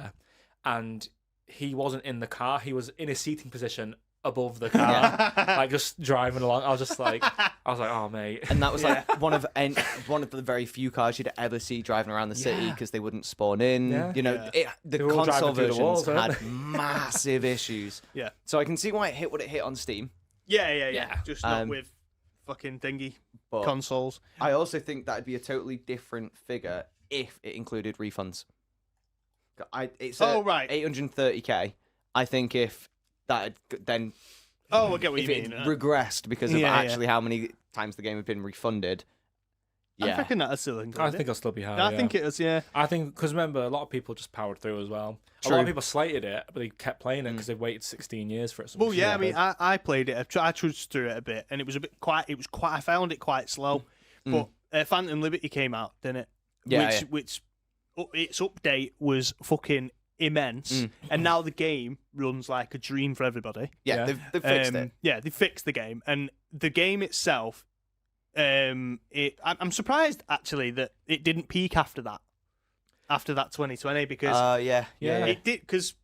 and he wasn't in the car; he was in a seating position above the car, like just driving along. I was like, oh mate. And that was like one of the very few cars you'd ever see driving around the city because they wouldn't spawn in. Yeah. You know, the They were all console driving through the versions walls, weren't had massive issues. Yeah. So I can see why it hit what it hit on Steam. Yeah. Just not Um, with fucking thingy But consoles. I also think that'd be a totally different figure if it included refunds. It's right. 830k. I think if that had then Oh, I get what if you it mean. regressed because of Yeah, actually how many times the game had been refunded. I Yeah. reckon that'd still include I it. think I'll still be high. I think it was, yeah. I think because remember, a lot of people just powered through as well. A lot True. of people slated it, but they kept playing it because they waited 16 years for it. Well, yeah, I mean, I played it. I trudged through it a bit, and it was a bit quiet. It was quite. I found it quite slow. But Phantom Liberty came out, didn't it? Yeah, Which its update was fucking immense, and now the game runs like a dream for everybody. Yeah, they've fixed it. Yeah, they fixed the game, and the game itself. I'm surprised actually that it didn't peak after that 2020 because Yeah. it did because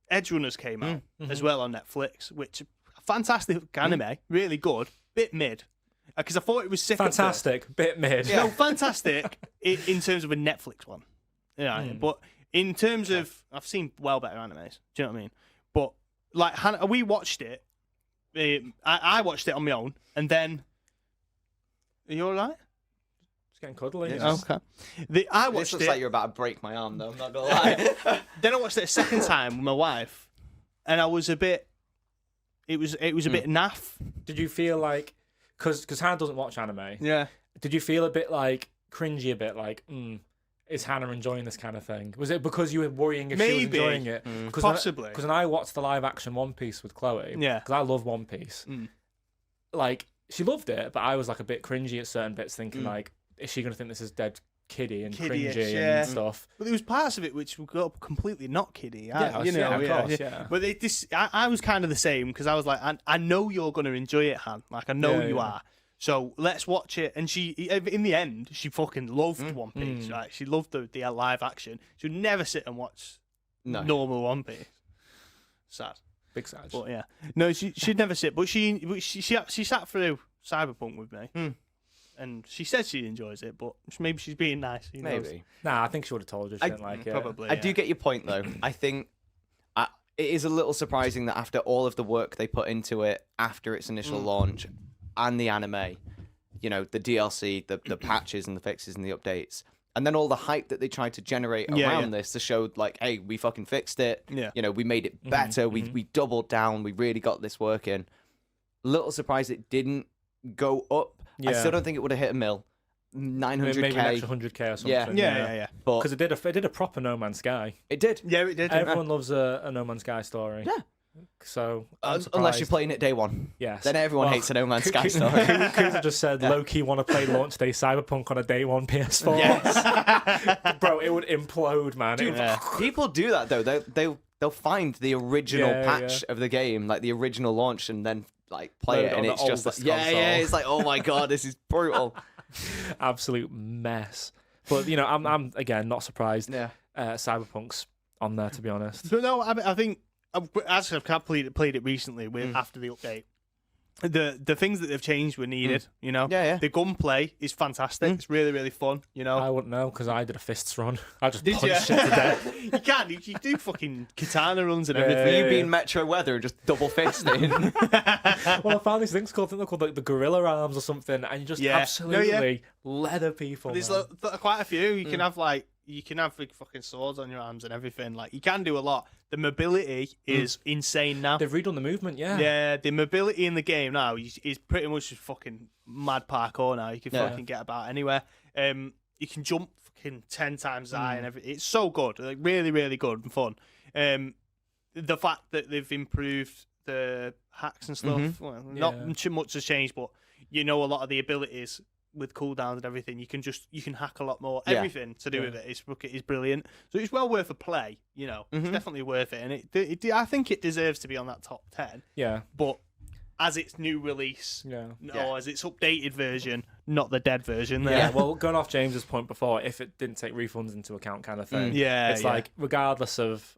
Edge Runners came out as well on Netflix, which fantastic anime, really good, bit mid. Because I thought it was sick. fantastic, bit mid. No, fantastic in terms of a Netflix one. Yeah, but in terms of I've seen well better animes. Do you know what I mean? But like Hannah, we watched it. I watched it on my own, and then. Are you all right? It's getting cuddly. Okay. I This watched looks it. like you're about to break my arm, though. I'm not gonna lie. Then I watched it a second time with my wife, and I was a bit. It was a bit naff. Did you feel like, because Hannah doesn't watch anime, Yeah. did you feel a bit like cringy, a bit like, is Hannah enjoying this kind of thing? Was it because you were worrying if she was Maybe. enjoying it? Possibly. Because when I watched the live action One Piece with Chloe, Yeah. because I love One Piece, like she loved it, but I was like a bit cringy at certain bits, thinking like, is she gonna think this is dead kiddie and Kiddie-ish, cringy yeah. and stuff? But there was parts of it which were completely not kiddie. Yeah, you know, yeah, of course, yeah. But I was kind of the same because I was like, I know you're going to enjoy it, Han. Like, I know Yeah, you yeah. are. So let's watch it. And she, in the end, she fucking loved One Piece. Right? She loved the live action. She would never sit and watch normal One Piece. Sad. Big sad. But yeah, no, she'd never sit. But she sat through Cyberpunk with me, and she said she enjoys it. But maybe she's being nice. Who knows? Maybe. Nah, I think she would have told you she didn't like it. Probably. I do get your point, though. I think it is a little surprising that after all of the work they put into it after its initial launch and the anime, you know, the DLC, the patches and the fixes and the updates, and then all the hype that they tried to generate around this to show, like, hey, we fucking fixed it. Yeah. You know, we made it better. We doubled down. We really got this working. Little surprised it didn't go up. I Yeah. still don't think it would have hit a mil. 900k. Maybe an extra 100k or something. Yeah. But Because it did a proper No Man's Sky. it did. Yeah, it did. Everyone loves a No Man's Sky story. Yeah. So I'm Unless surprised. you're playing it day one. Yes. Then everyone hates a No Man's Sky story. Kuza just said low-key want to play launch day Cyberpunk on a day one PS4. Yes. Bro, it would implode, man. It would- People do that though. They'll find the original Yeah, patch of the game, like the original launch, and then like play Load it, it and on it's the just like, oldest yeah. console. It's like, oh my god, this is brutal. Absolute mess. But you know, I'm again not surprised. Yeah. Cyberpunk's on there, to be honest. But no, I think as I've played it recently with after the update, the things that they've changed were needed. You know, Yeah. The gunplay is fantastic. It's really really fun. You know, I wouldn't know because I did a fists run. I just Did punched you? it to death. you can you do fucking katana runs and Yeah. everything. You being Metro Weather and just double fisting. Well, I found these things called, I think they're called like the gorilla arms or something, and you just Yeah. absolutely leather people. There's man. quite a few. You can have big fucking swords on your arms and everything. Like you can do a lot. The mobility is insane now. They've redone the movement, yeah. Yeah, the mobility in the game now is pretty much just fucking mad parkour now. You can fucking get about anywhere. You can jump fucking 10 times high and everything. It's so good, like really, really good and fun. The fact that they've improved the hacks and stuff, well, not too much has changed, but you know a lot of the abilities with cooldowns and everything, you can hack a lot more. Yeah. Everything to do with it is brilliant. So it's well worth a play. You know, it's definitely worth it, and I think it deserves to be on that top 10. Yeah. But as its new release, or as its updated version, not the dead version. There. Yeah, well, going off James's point before, if it didn't take refunds into account, kind of thing. It's like regardless of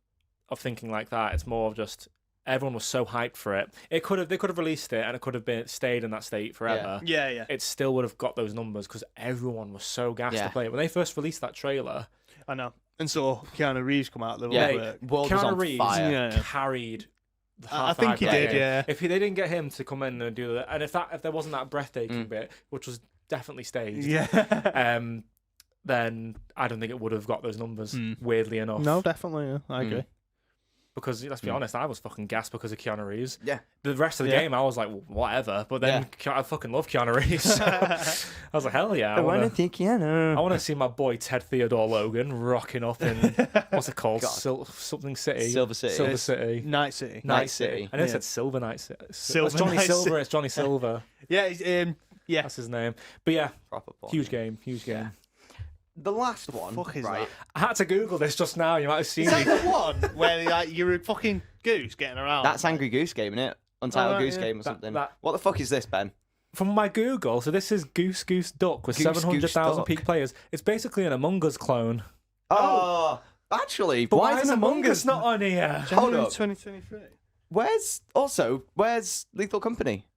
thinking like that, it's more of just everyone was so hyped for it. They could have released it and it could have stayed in that state forever. Yeah. It still would have got those numbers because everyone was so gassed to play it when they first released that trailer. I know. And so Keanu Reeves come out. World was Keanu on Reeves fire. carried. The I think he did. Yeah. If they didn't get him to come in and do that, and if there wasn't that breathtaking bit, which was definitely staged, then I don't think it would have got those numbers. Weirdly enough, No, definitely. Yeah. I agree. because let's be honest, I was fucking gassed because of Keanu Reeves. Yeah. The rest of the game, I was like, well, whatever. But then I fucking love Keanu Reeves. I was like, hell yeah. I want to see my boy Ted Theodore Logan rocking up in what's it called? Something City. Silver City. Silver City. Night City. Night City. I know it said Silver Night City. Silver It's Johnny Night Silver. City. It's Johnny Silver. Yeah. Yeah. That's his name. But yeah, Proper point. huge game. The last one, Fuck is right? that? I had to Google this just now. You might have seen Is that me. the one where you're a fucking goose getting around? That's Angry Goose Game, isn't it? Untitled Oh, right, Goose yeah. Game or something. that- What the fuck is this, Ben? From my Google, so this is Goose Goose Duck with Goose Goose 700,000 Duck. peak players. It's basically an Among Us clone. Oh, actually, But why is Among Us not on here? Hold up. 2023. Where's Lethal Company?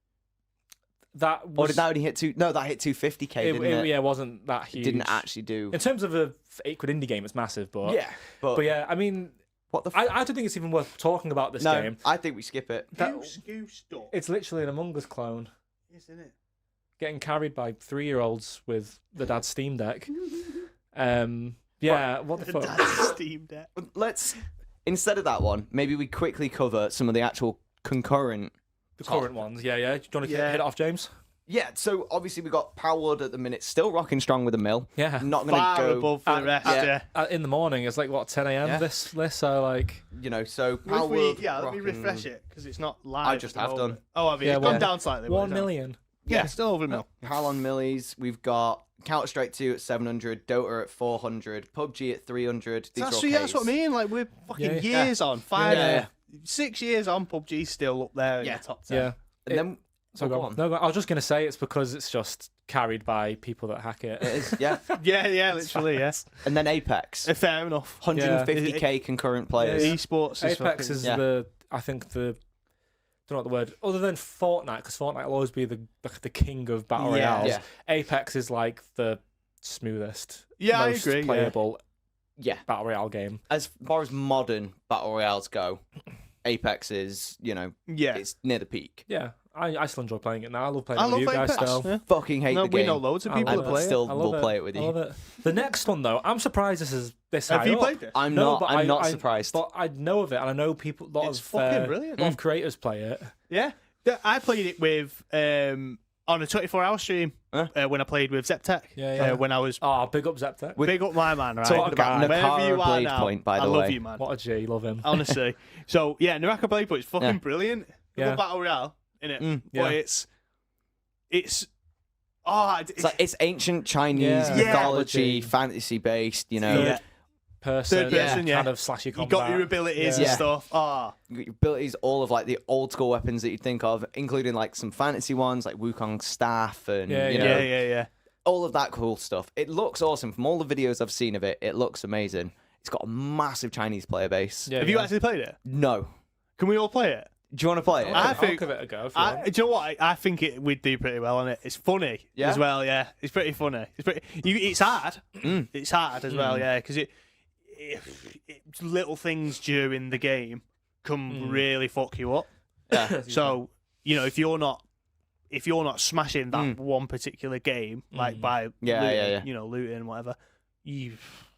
That Or was, did that only hit that hit 250k, didn't it? yeah, it wasn't that huge. It didn't actually do. In terms of a £8 indie game, it's massive, but Yeah, but yeah, I mean, what the? I don't think it's even worth talking about this no, game. I think we skip it. Goose Duck. It's literally an Among Us clone Isn't it? getting carried by 3-year-olds with the dad's Steam Deck. Yeah, what the fuck? That's Steam Deck. Let's instead of that one, maybe we quickly cover some of the actual concurrent. The current ones, yeah. Do you want to Yeah. hit it off, James? Yeah, so obviously we got Palworld at the minute, still rocking strong with a mill. Yeah. Not gonna Far go, above the rest. yeah. Yeah. In the morning, it's like, what, 10 a.m. Yeah. this list? So, like... you know. So Let Palworld. me refresh it because it's not live. I just at the have moment. done. Oh, have you? Yeah, It's gone one- down slightly. 1 million. Yeah, still over a mil. Halon Millies. We've got Counter Strike 2 at 700, Dota at 400, PUBG at 300. These are all That's what I Ks. mean. Like we're fucking Yeah. years on. 6 years on. PUBG's still up there in the top 10. Yeah. And then So go on. No, I was just going to say it's because it's just carried by people that hack it. It is, yeah. Yeah, literally, yes. And then Apex, Fair enough. 150k concurrent players. Esports is Apex is Yeah. I think the, don't know what the word, other than Fortnite, because Fortnite will always be the king of battle Yeah. royales. Yeah. Apex is like the smoothest, Yeah, I most agree, yeah. playable Yeah. battle royale game. As far as modern battle royales go, Apex is, Yeah. it's near the peak. Yeah, I still enjoy playing it now. I love playing I it with love you guys Apex. still. Yeah. Fucking hate No, the we game. know loads of I people love that I play still I will love play it with I you. love it. The next one though, I'm surprised this is this Have high you up. played it? I'm No, not. but I'm I- not I- surprised. But I know of it, and I know people. A lot It's of fucking brilliant. A lot of creators play it. Yeah. I played it with on a 24-hour stream when I played with Zeptech. Yeah. When I was Oh, big up Zeptech. big up my man, right? Talking about Wherever Nakara you are Blade now, Point, by the I love way. you, man. What a G, love him. Honestly. So yeah, Naraka Blade Point is fucking Yeah. brilliant. Yeah. Yeah. Battle Royale, innit? Yeah. But it's It's like it's ancient Chinese Yeah. mythology, Yeah. fantasy based. Yeah. Person, Third person, yeah. kind of slashy you combat. got your abilities Yeah. and stuff. Your abilities, all of like the old school weapons that you'd think of, including like some fantasy ones like Wukong's staff and Yeah, you know, Yeah. all of that cool stuff. It looks awesome. From all the videos I've seen of it, it looks amazing. It's got a massive Chinese player base. Yeah, Have you actually played it? No. Can we all play it? Do you want to play it? I I'll think- give it a go. If you want. Do you know what? I think we'd do pretty well on it. It's funny Yeah? as well. Yeah, it's pretty funny. It's hard. It's hard as well. Yeah, because little things during the game can really fuck you up. Yeah. So if you're not smashing that one particular game, like by looting and whatever, you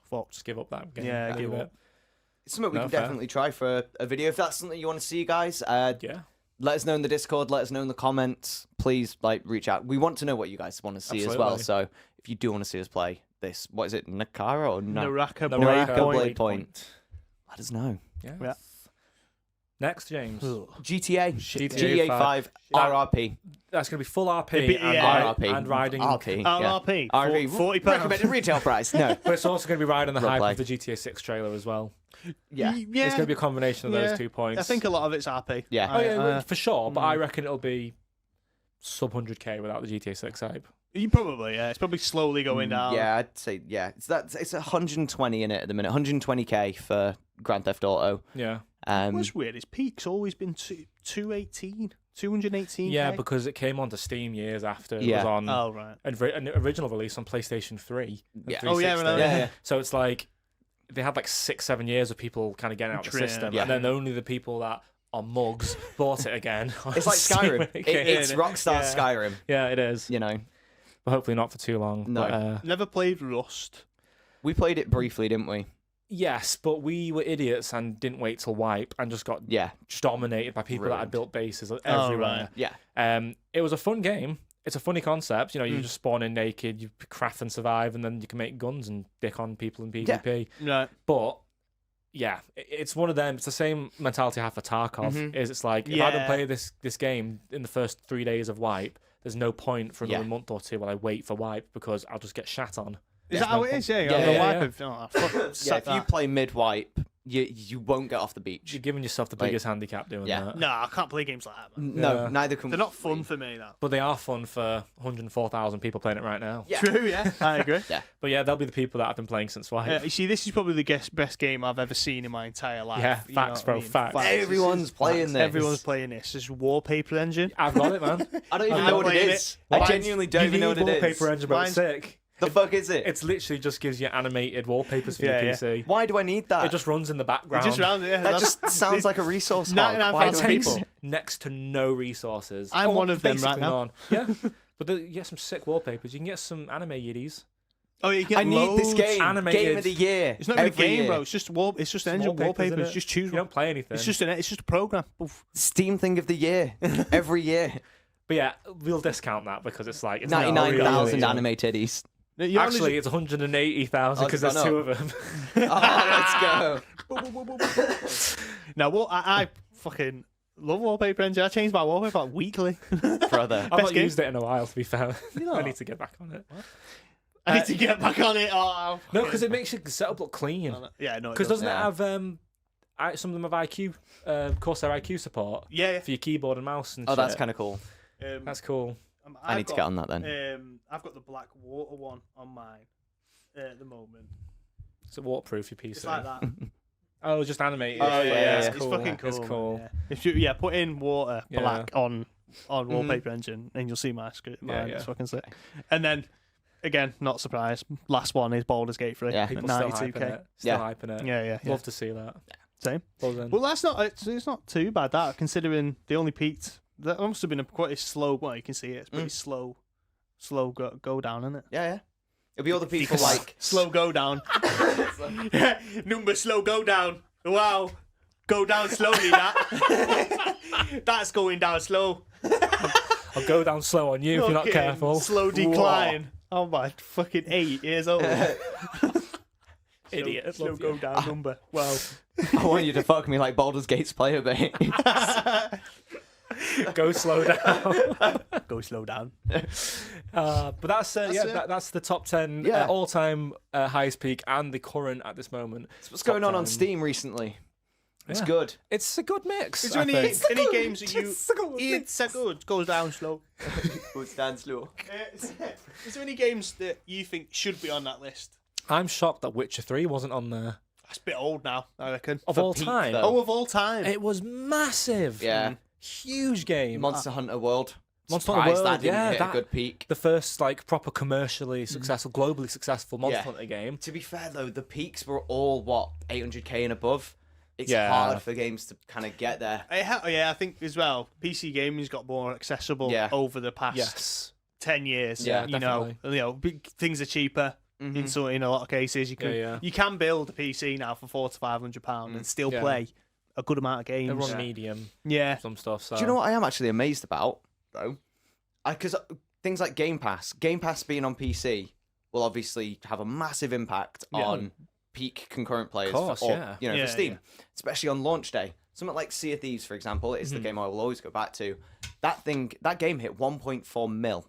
fucked. Just give up that game. Yeah, Leave give it. up. It's something we No, can fair. definitely try for a video. If that's something you want to see, guys, Yeah. let us know in the Discord. Let us know in the comments. Please, reach out. We want to know what you guys want to see as well. Absolutely. So if you do want to see us play this, what is it, Nakara or no? Naraka Naraka Blade Blade Point. Point. Let us know. Yeah. Yeah. Next, James. GTA, GTA 5, Yeah. RRP, That's going to be full RP and, Yeah. RRP, and riding. RP, RRP. yeah. RRP, £40. recommended retail price. No, But it's also going to be riding the Roleplay. hype of the GTA 6 trailer as well. yeah, It's going to be a combination of those 2 points. I think a lot of it's RP. Yeah. Oh, yeah, for sure. But I mm. reckon it'll be sub 100k without the GTA 6 hype. You probably, yeah. It's probably slowly going down. yeah. I'd say it's 120 in it at the minute. 120k for Grand Theft Auto. Yeah. What's weird is peak's always been 218, 218. Yeah, because it came onto Steam years after it Yeah. was on Oh right. an original release on PlayStation 3. and Yeah. Oh, yeah, 360. right, Yeah, yeah. So it's like they had like 6-7 years of people kind of getting out of the Trying, system, yeah. and then only the people that are mugs bought it again. on It's like Steam Skyrim. when it came It's in. Rockstar Yeah. Skyrim. Yeah, it is. You know, But hopefully not for too long. No. But, Never played Rust. we played it briefly, didn't we? yes, but we were idiots and didn't wait till wipe and just got Yeah, dominated by people that had Ruined. built bases right. everywhere. yeah. It was a fun game. It's a funny concept. You Mm. just spawn in naked, you craft and survive, and then you can make guns and dick on people in PvP. Right. But yeah, it's one of them. It's the same mentality I have for Tarkov. Mhm. Is it's like if I don't Yeah. play this game in the first 3 days of wipe, there's no point for another Yeah. month or two while I wait for wipe because I'll just get shat on. Is There's that how no it point. is? Yeah. Yeah, yeah. Yeah, if you play mid wipe, you won't get off the beach. You're giving yourself the Like, biggest handicap doing yeah. that. No, I can't play games like that, man. No, Yeah. neither can. They're not fun for me, though. But they are fun for 104,000 people playing it right now. Yeah. True, yeah. I agree. But yeah, they'll be the people that have been playing since wipe. You see, this is probably the best game I've ever seen in my entire life. Yeah, You know facts, what bro, I mean? facts. Everyone's This is playing facts. this. Everyone's playing this. This is Wallpaper Engine. I've got it, man. I don't even I'm know what it playing is. it. I Mine's- genuinely don't even know what it is. Wallpaper engine, but it's Mine's- sick. The fuck is it? It's literally just gives you animated wallpapers for Yeah, your yeah. PC. Why do I need that? It just runs in the background. It just round, yeah. that that's- just sounds like a resource hog. 99 Why It do I takes need it? next to no resources. I'm Oh, one of them right basically now. none. Yeah, but you get some sick wallpapers. You can get some anime yiddies. Oh, you get I need this loads. game. animated. Game of the year. It's not even a every game, year. bro. It's just It's just an engine wallpapers, wallpapers. innit? Just choose You one. don't play anything. It's just a program. Oof. Steam thing of the year. Every year. But yeah, we'll discount that because it's like it's 99,000 not anime titties. You only Actually, it's 180,000 Oh, because it's there's gone two up. of them. Oh, let's go. No, well, I fucking love Wallpaper Engine. I change my wallpaper like weekly. Brother. I've Best not game. used it in a while, to be fair. know I what? need to get back on it. I need to get back on it. Oh, No, because it makes your setup look clean. yeah, no, Because doesn't Yeah. it have some of them have IQ, Corsair IQ support yeah, for your keyboard and mouse and Oh, shit. that's kind of cool. That's cool. I need to get on that then. I've got the black water one on mine at the moment. It's a waterproof your PC. It's like that. Oh, just animated. Oh, yeah, it's yeah. cool. It's fucking cool. It's cool. Man, yeah. If you put in water black on Wallpaper Engine, and you'll see my script. Yeah, It's fucking sick. And then again, not surprised. Last one is Baldur's Gate 3. Yeah. People 92K. still hyping it. Still hyping it. Yeah. Love to see that. Same. Buzzing. Well, that's not. It's not too bad that considering they only peaked. That must have been quite a slow. Well, you can see it. It's pretty slow go down, isn't it? Yeah. It'll be all the people like slow go down. Number slow go down. Wow, go down slowly. That's going down slow. I'll go down slow on you if you're not careful. Slow decline. Oh my fucking 8 years old. Idiot. Slow go down number. Wow. I want you to fuck me like Baldur's Gate's player bait. Go slow down. Go slow down. But that's that's the top 10 all-time highest peak and the current at this moment. So what's going on Steam recently? It's good. It's a good mix. Is there any games that you? It's a good. Goes down slow. Goes down slow. Is there any games that you think should be on that list? I'm shocked that Witcher 3 wasn't on there. That's a bit old now, I reckon. Of all time? though. Of all time. It was massive. Yeah. Huge game. Monster Hunter World. Monster Hunter Surprised World, that didn't hit that- a good peak. The first proper commercially successful, globally successful Monster Hunter game. To be fair though, the peaks were all 800k and above. It's Yeah. hard for games to kind of get there. I think as well, PC gaming's got more accessible over the past Yes. 10 years. Yeah, you know, big things are cheaper. In a lot of cases, you can build a PC now for £400 to £500 and still play a good amount of games. They run medium. Yeah. Some stuff. So. Do you know what I am actually amazed about though? Because things like Game Pass being on PC will obviously have a massive impact on peak concurrent players Of course, for Steam, yeah. especially on launch day. Something like Sea of Thieves, for example, is the game I will always go back to. That game hit 1.4 mil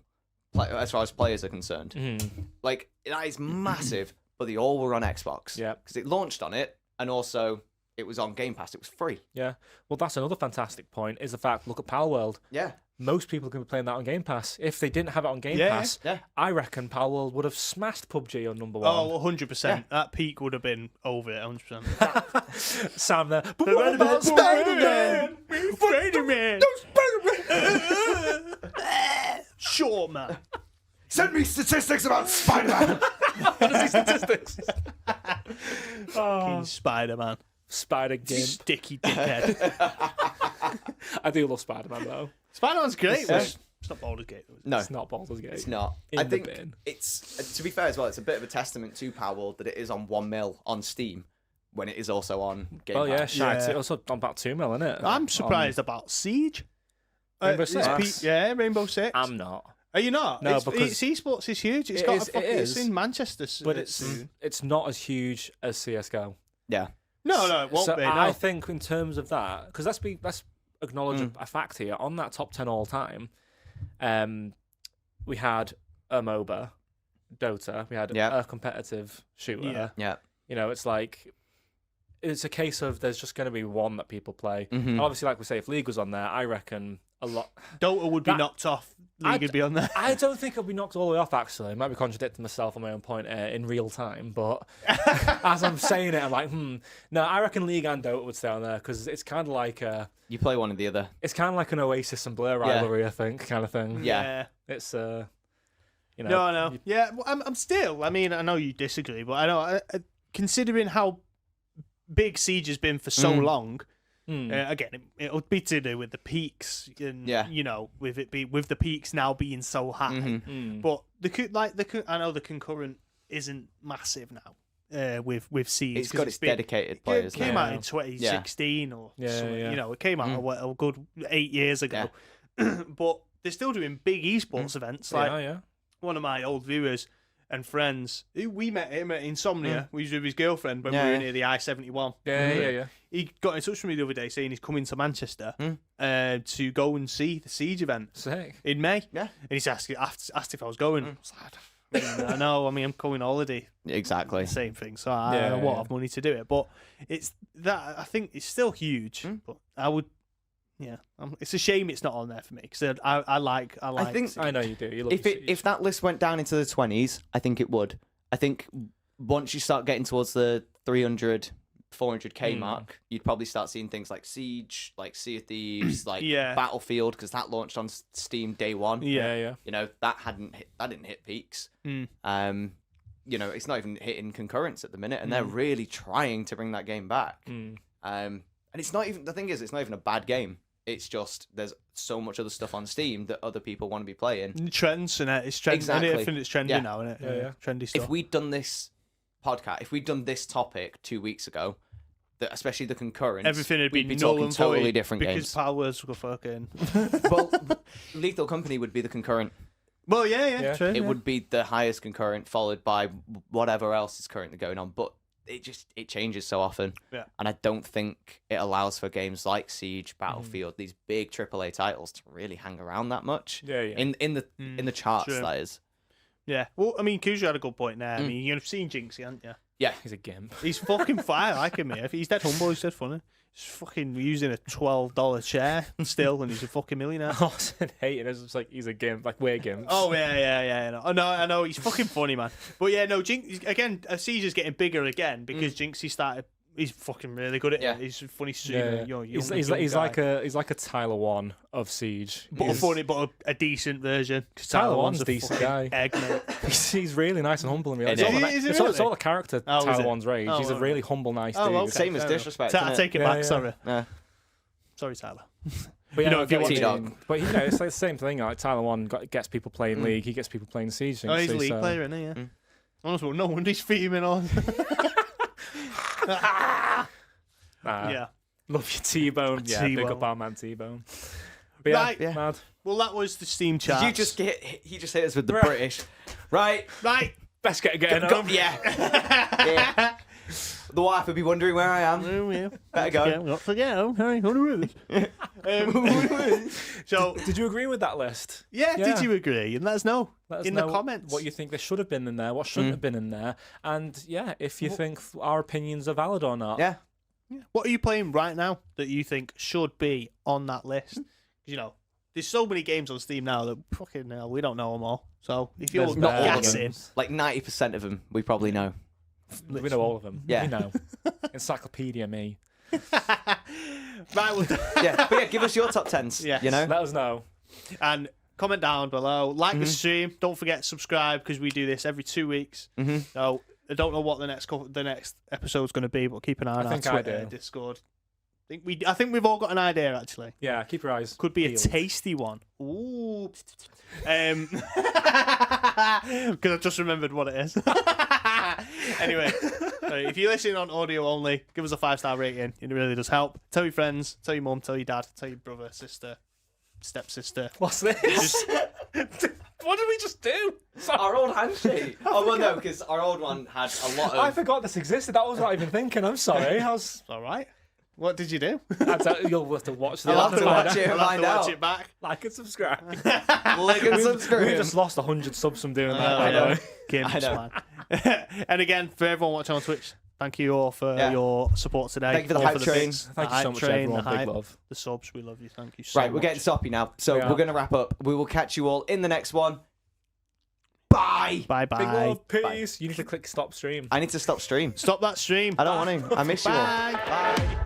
as far as players are concerned. Like, that is massive, but they all were on Xbox. Yeah. Because it launched on it, and also it was on Game Pass. It was free. Yeah. Well, that's another fantastic point, is the fact, look at Palworld. Yeah. Most people can be playing that on Game Pass. If they didn't have it on Game Pass, I reckon Palworld would have smashed PUBG on number 1. Oh, 100%. Yeah. That peak would have been over it, 100%. Sam there. Spider-Man! Spider-Man! Sure, man. Send me statistics about Spider-Man! Statistics. Fucking Spider-Man. Spider-Gimp. Sticky dickhead. I do love Spider-Man, though. Spider-Man's great. It's not Baldur's Gate. No. It's not Baldur's Gate. It's not. I think it's, to be fair as well, it's a bit of a testament to Palworld that it is on 1 mil on Steam when it is also on Game Pass. Yeah, shite. It's also on about 2 mil, isn't it? I'm surprised about Siege. Rainbow Six. Rainbow Six. I'm not. Are you not? No, because esports is huge. It's in Manchester, but it's not as huge as CS:GO. Yeah. No, it won't be. No. I think in terms of that, because let's acknowledge a fact here. On that top 10 all time, we had a MOBA, Dota. We had a competitive shooter. Yeah. You know, it's a case of there's just going to be one that people play. And obviously, like we say, if League was on there, I reckon a lot. Dota would be knocked off. League would be on there. I don't think it'll be knocked all the way off, actually. I might be contradicting myself on my own point in real time, but as I'm saying it, I'm like, No, I reckon League and Dota would stay on there, because it's kind of like you play one or the other. It's kind of like an Oasis and Blur rivalry, I think, kind of thing. Yeah. It's, you know. No. Yeah, well, I'm still, I mean, I know you disagree, but I know, considering how big Siege has been for so long, again, it'll be to do with the peaks, and you know, with the peaks now being so high. But I know the concurrent isn't massive now. With Siege, it's got its dedicated players. It came out in 2016 or something. You know, it came out a good 8 years ago. But they're still doing big esports events. Like one of my old viewers and friends, we met him at Insomnia. We was with his girlfriend when we were near the I-71. Yeah. He got in touch with me the other day saying he's coming to Manchester to go and see the Siege event. Sick. In May. Yeah. And he's asked if I was going. I was like, I know. I mean, I'm going on holiday. Exactly. Same thing. So I won't have money to do it. But it's that. I think it's still huge. But I would Yeah, it's a shame it's not on there for me because I like. think- I know you do. You love If that list went down into the 20s, I think it would. I think once you start getting towards the 300, 400k mark, you'd probably start seeing things like Siege, like Sea of Thieves, like Battlefield, because that launched on Steam day one. yeah. You know, that didn't hit peaks. You know, it's not even hitting concurrents at the minute, and they're really trying to bring that game back. And it's not even, the thing is, it's not even a bad game. It's just there's so much other stuff on Steam that other people want to be playing. Trends and it's trending. Exactly. I think it's trending now, isn't it? Yeah. Trendy stuff. If we'd done this podcast, if we'd done this topic 2 weeks ago, especially the concurrent, everything would be we'd be null talking and totally void different because games. Palworld will fucking. Well, Lethal Company would be the concurrent. Well, yeah. True, It would be the highest concurrent, followed by whatever else is currently going on. But it changes so often. Yeah. And I don't think it allows for games like Siege, Battlefield, these big AAA titles to really hang around that much. Yeah. In the charts, True. that is. Yeah. Well, I mean, Kuzu had a good point there. I mean, you've seen Jinxie, haven't you? Yeah. He's a gimp. He's fucking fire. I like him, mate. He's dead humble. He's dead funny. He's fucking using a $12 chair still, and he's a fucking millionaire. I wasn't hating. It's just like he's a gimp. Like we're gimps. Oh yeah. I know. He's fucking funny, man. But yeah, no. Jinx again. Siege is getting bigger again because Jinxie started. He's fucking really good at it. He's a funny streamer. He's like a Tyler One of Siege. but a funny, but a decent version. Tyler One's One's a decent fucking guy. Egg, mate. He's really nice and humble in real life. Is It's he all really? the character Oh, is Tyler it? One's rage. Oh, He's a right. really humble, nice Oh, dude. okay. Same as fair enough. Disrespect. I take it Yeah, back. yeah. Sorry, Yeah. sorry, Tyler. But You know, if you get watch what T-Dog. but you know, it's like the same thing. Like Tyler One gets people playing League. He gets people playing Siege. Oh, he's a so- league player, isn't he? Yeah. Honestly, no wonder he's fuming on. Yeah. Love your T-Bone. Yeah, big T-Bone. up our man T-Bone. But yeah, Right. Yeah. mad. Well, that was the Steam charts. He just hit us with the British. Right. right. Best getting Go, home. yeah. Yeah. The wife would be wondering where I am. Oh, yeah. Better go. Yeah, not forget. Okay, so, Did you agree with that list? yeah, Yeah. did you agree? And let us know Let us in know the comments. what you think there should have been in there, what shouldn't have been in there, and yeah, if you think our opinions are valid or not. Yeah. What are you playing right now that you think should be on that list? 'Cause, you know, there's so many games on Steam now that fucking hell, we don't know them all. So if you're There's not all of guessing, Like 90% of them, we probably know. We know all of them. Yeah. We know. Encyclopedia me. right, well, Yeah. But yeah, give us your top 10s. Yes. You know? Let us know. and comment down below, like the stream. Don't forget subscribe because we do this every 2 weeks. So I don't know what the next episode's going to be, but keep an eye on our think I Twitter, do. Discord. I think we've all got an idea actually. Yeah, keep your eyes. Could be a peeled. tasty one. Ooh. Because I just remembered what it is. Anyway, if you're listening on audio only, give us a 5-star rating. It really does help. Tell your friends, tell your mum, tell your dad, tell your brother, sister, stepsister. What's this? What did we just do? Our old handshake. Oh, well, no, because our old one had a lot I of. forgot this existed. That was what I've been thinking. I'm sorry. It's all right. What did you do? You'll have to watch You'll have to watch it and I'll have find to watch out. it back. Like and subscribe. Like and subscribe. We just lost 100 subs from doing that. I by the know. way. Games, I know. man. And again, for everyone watching on Twitch, thank you all for your support today. Thank you for the all hype train. bits, Thank the you so hype much, train, everyone. the Big hype, love. the subs. We love you. Thank you so Right, much. we're getting soppy now. So We are. we're going to wrap up. We will catch you all in the next one. Bye. Bye Big bye. love. Peace. You need to click stop stream. I need to stop stream. Stop that stream. I don't want to. I miss you all. Bye. Bye.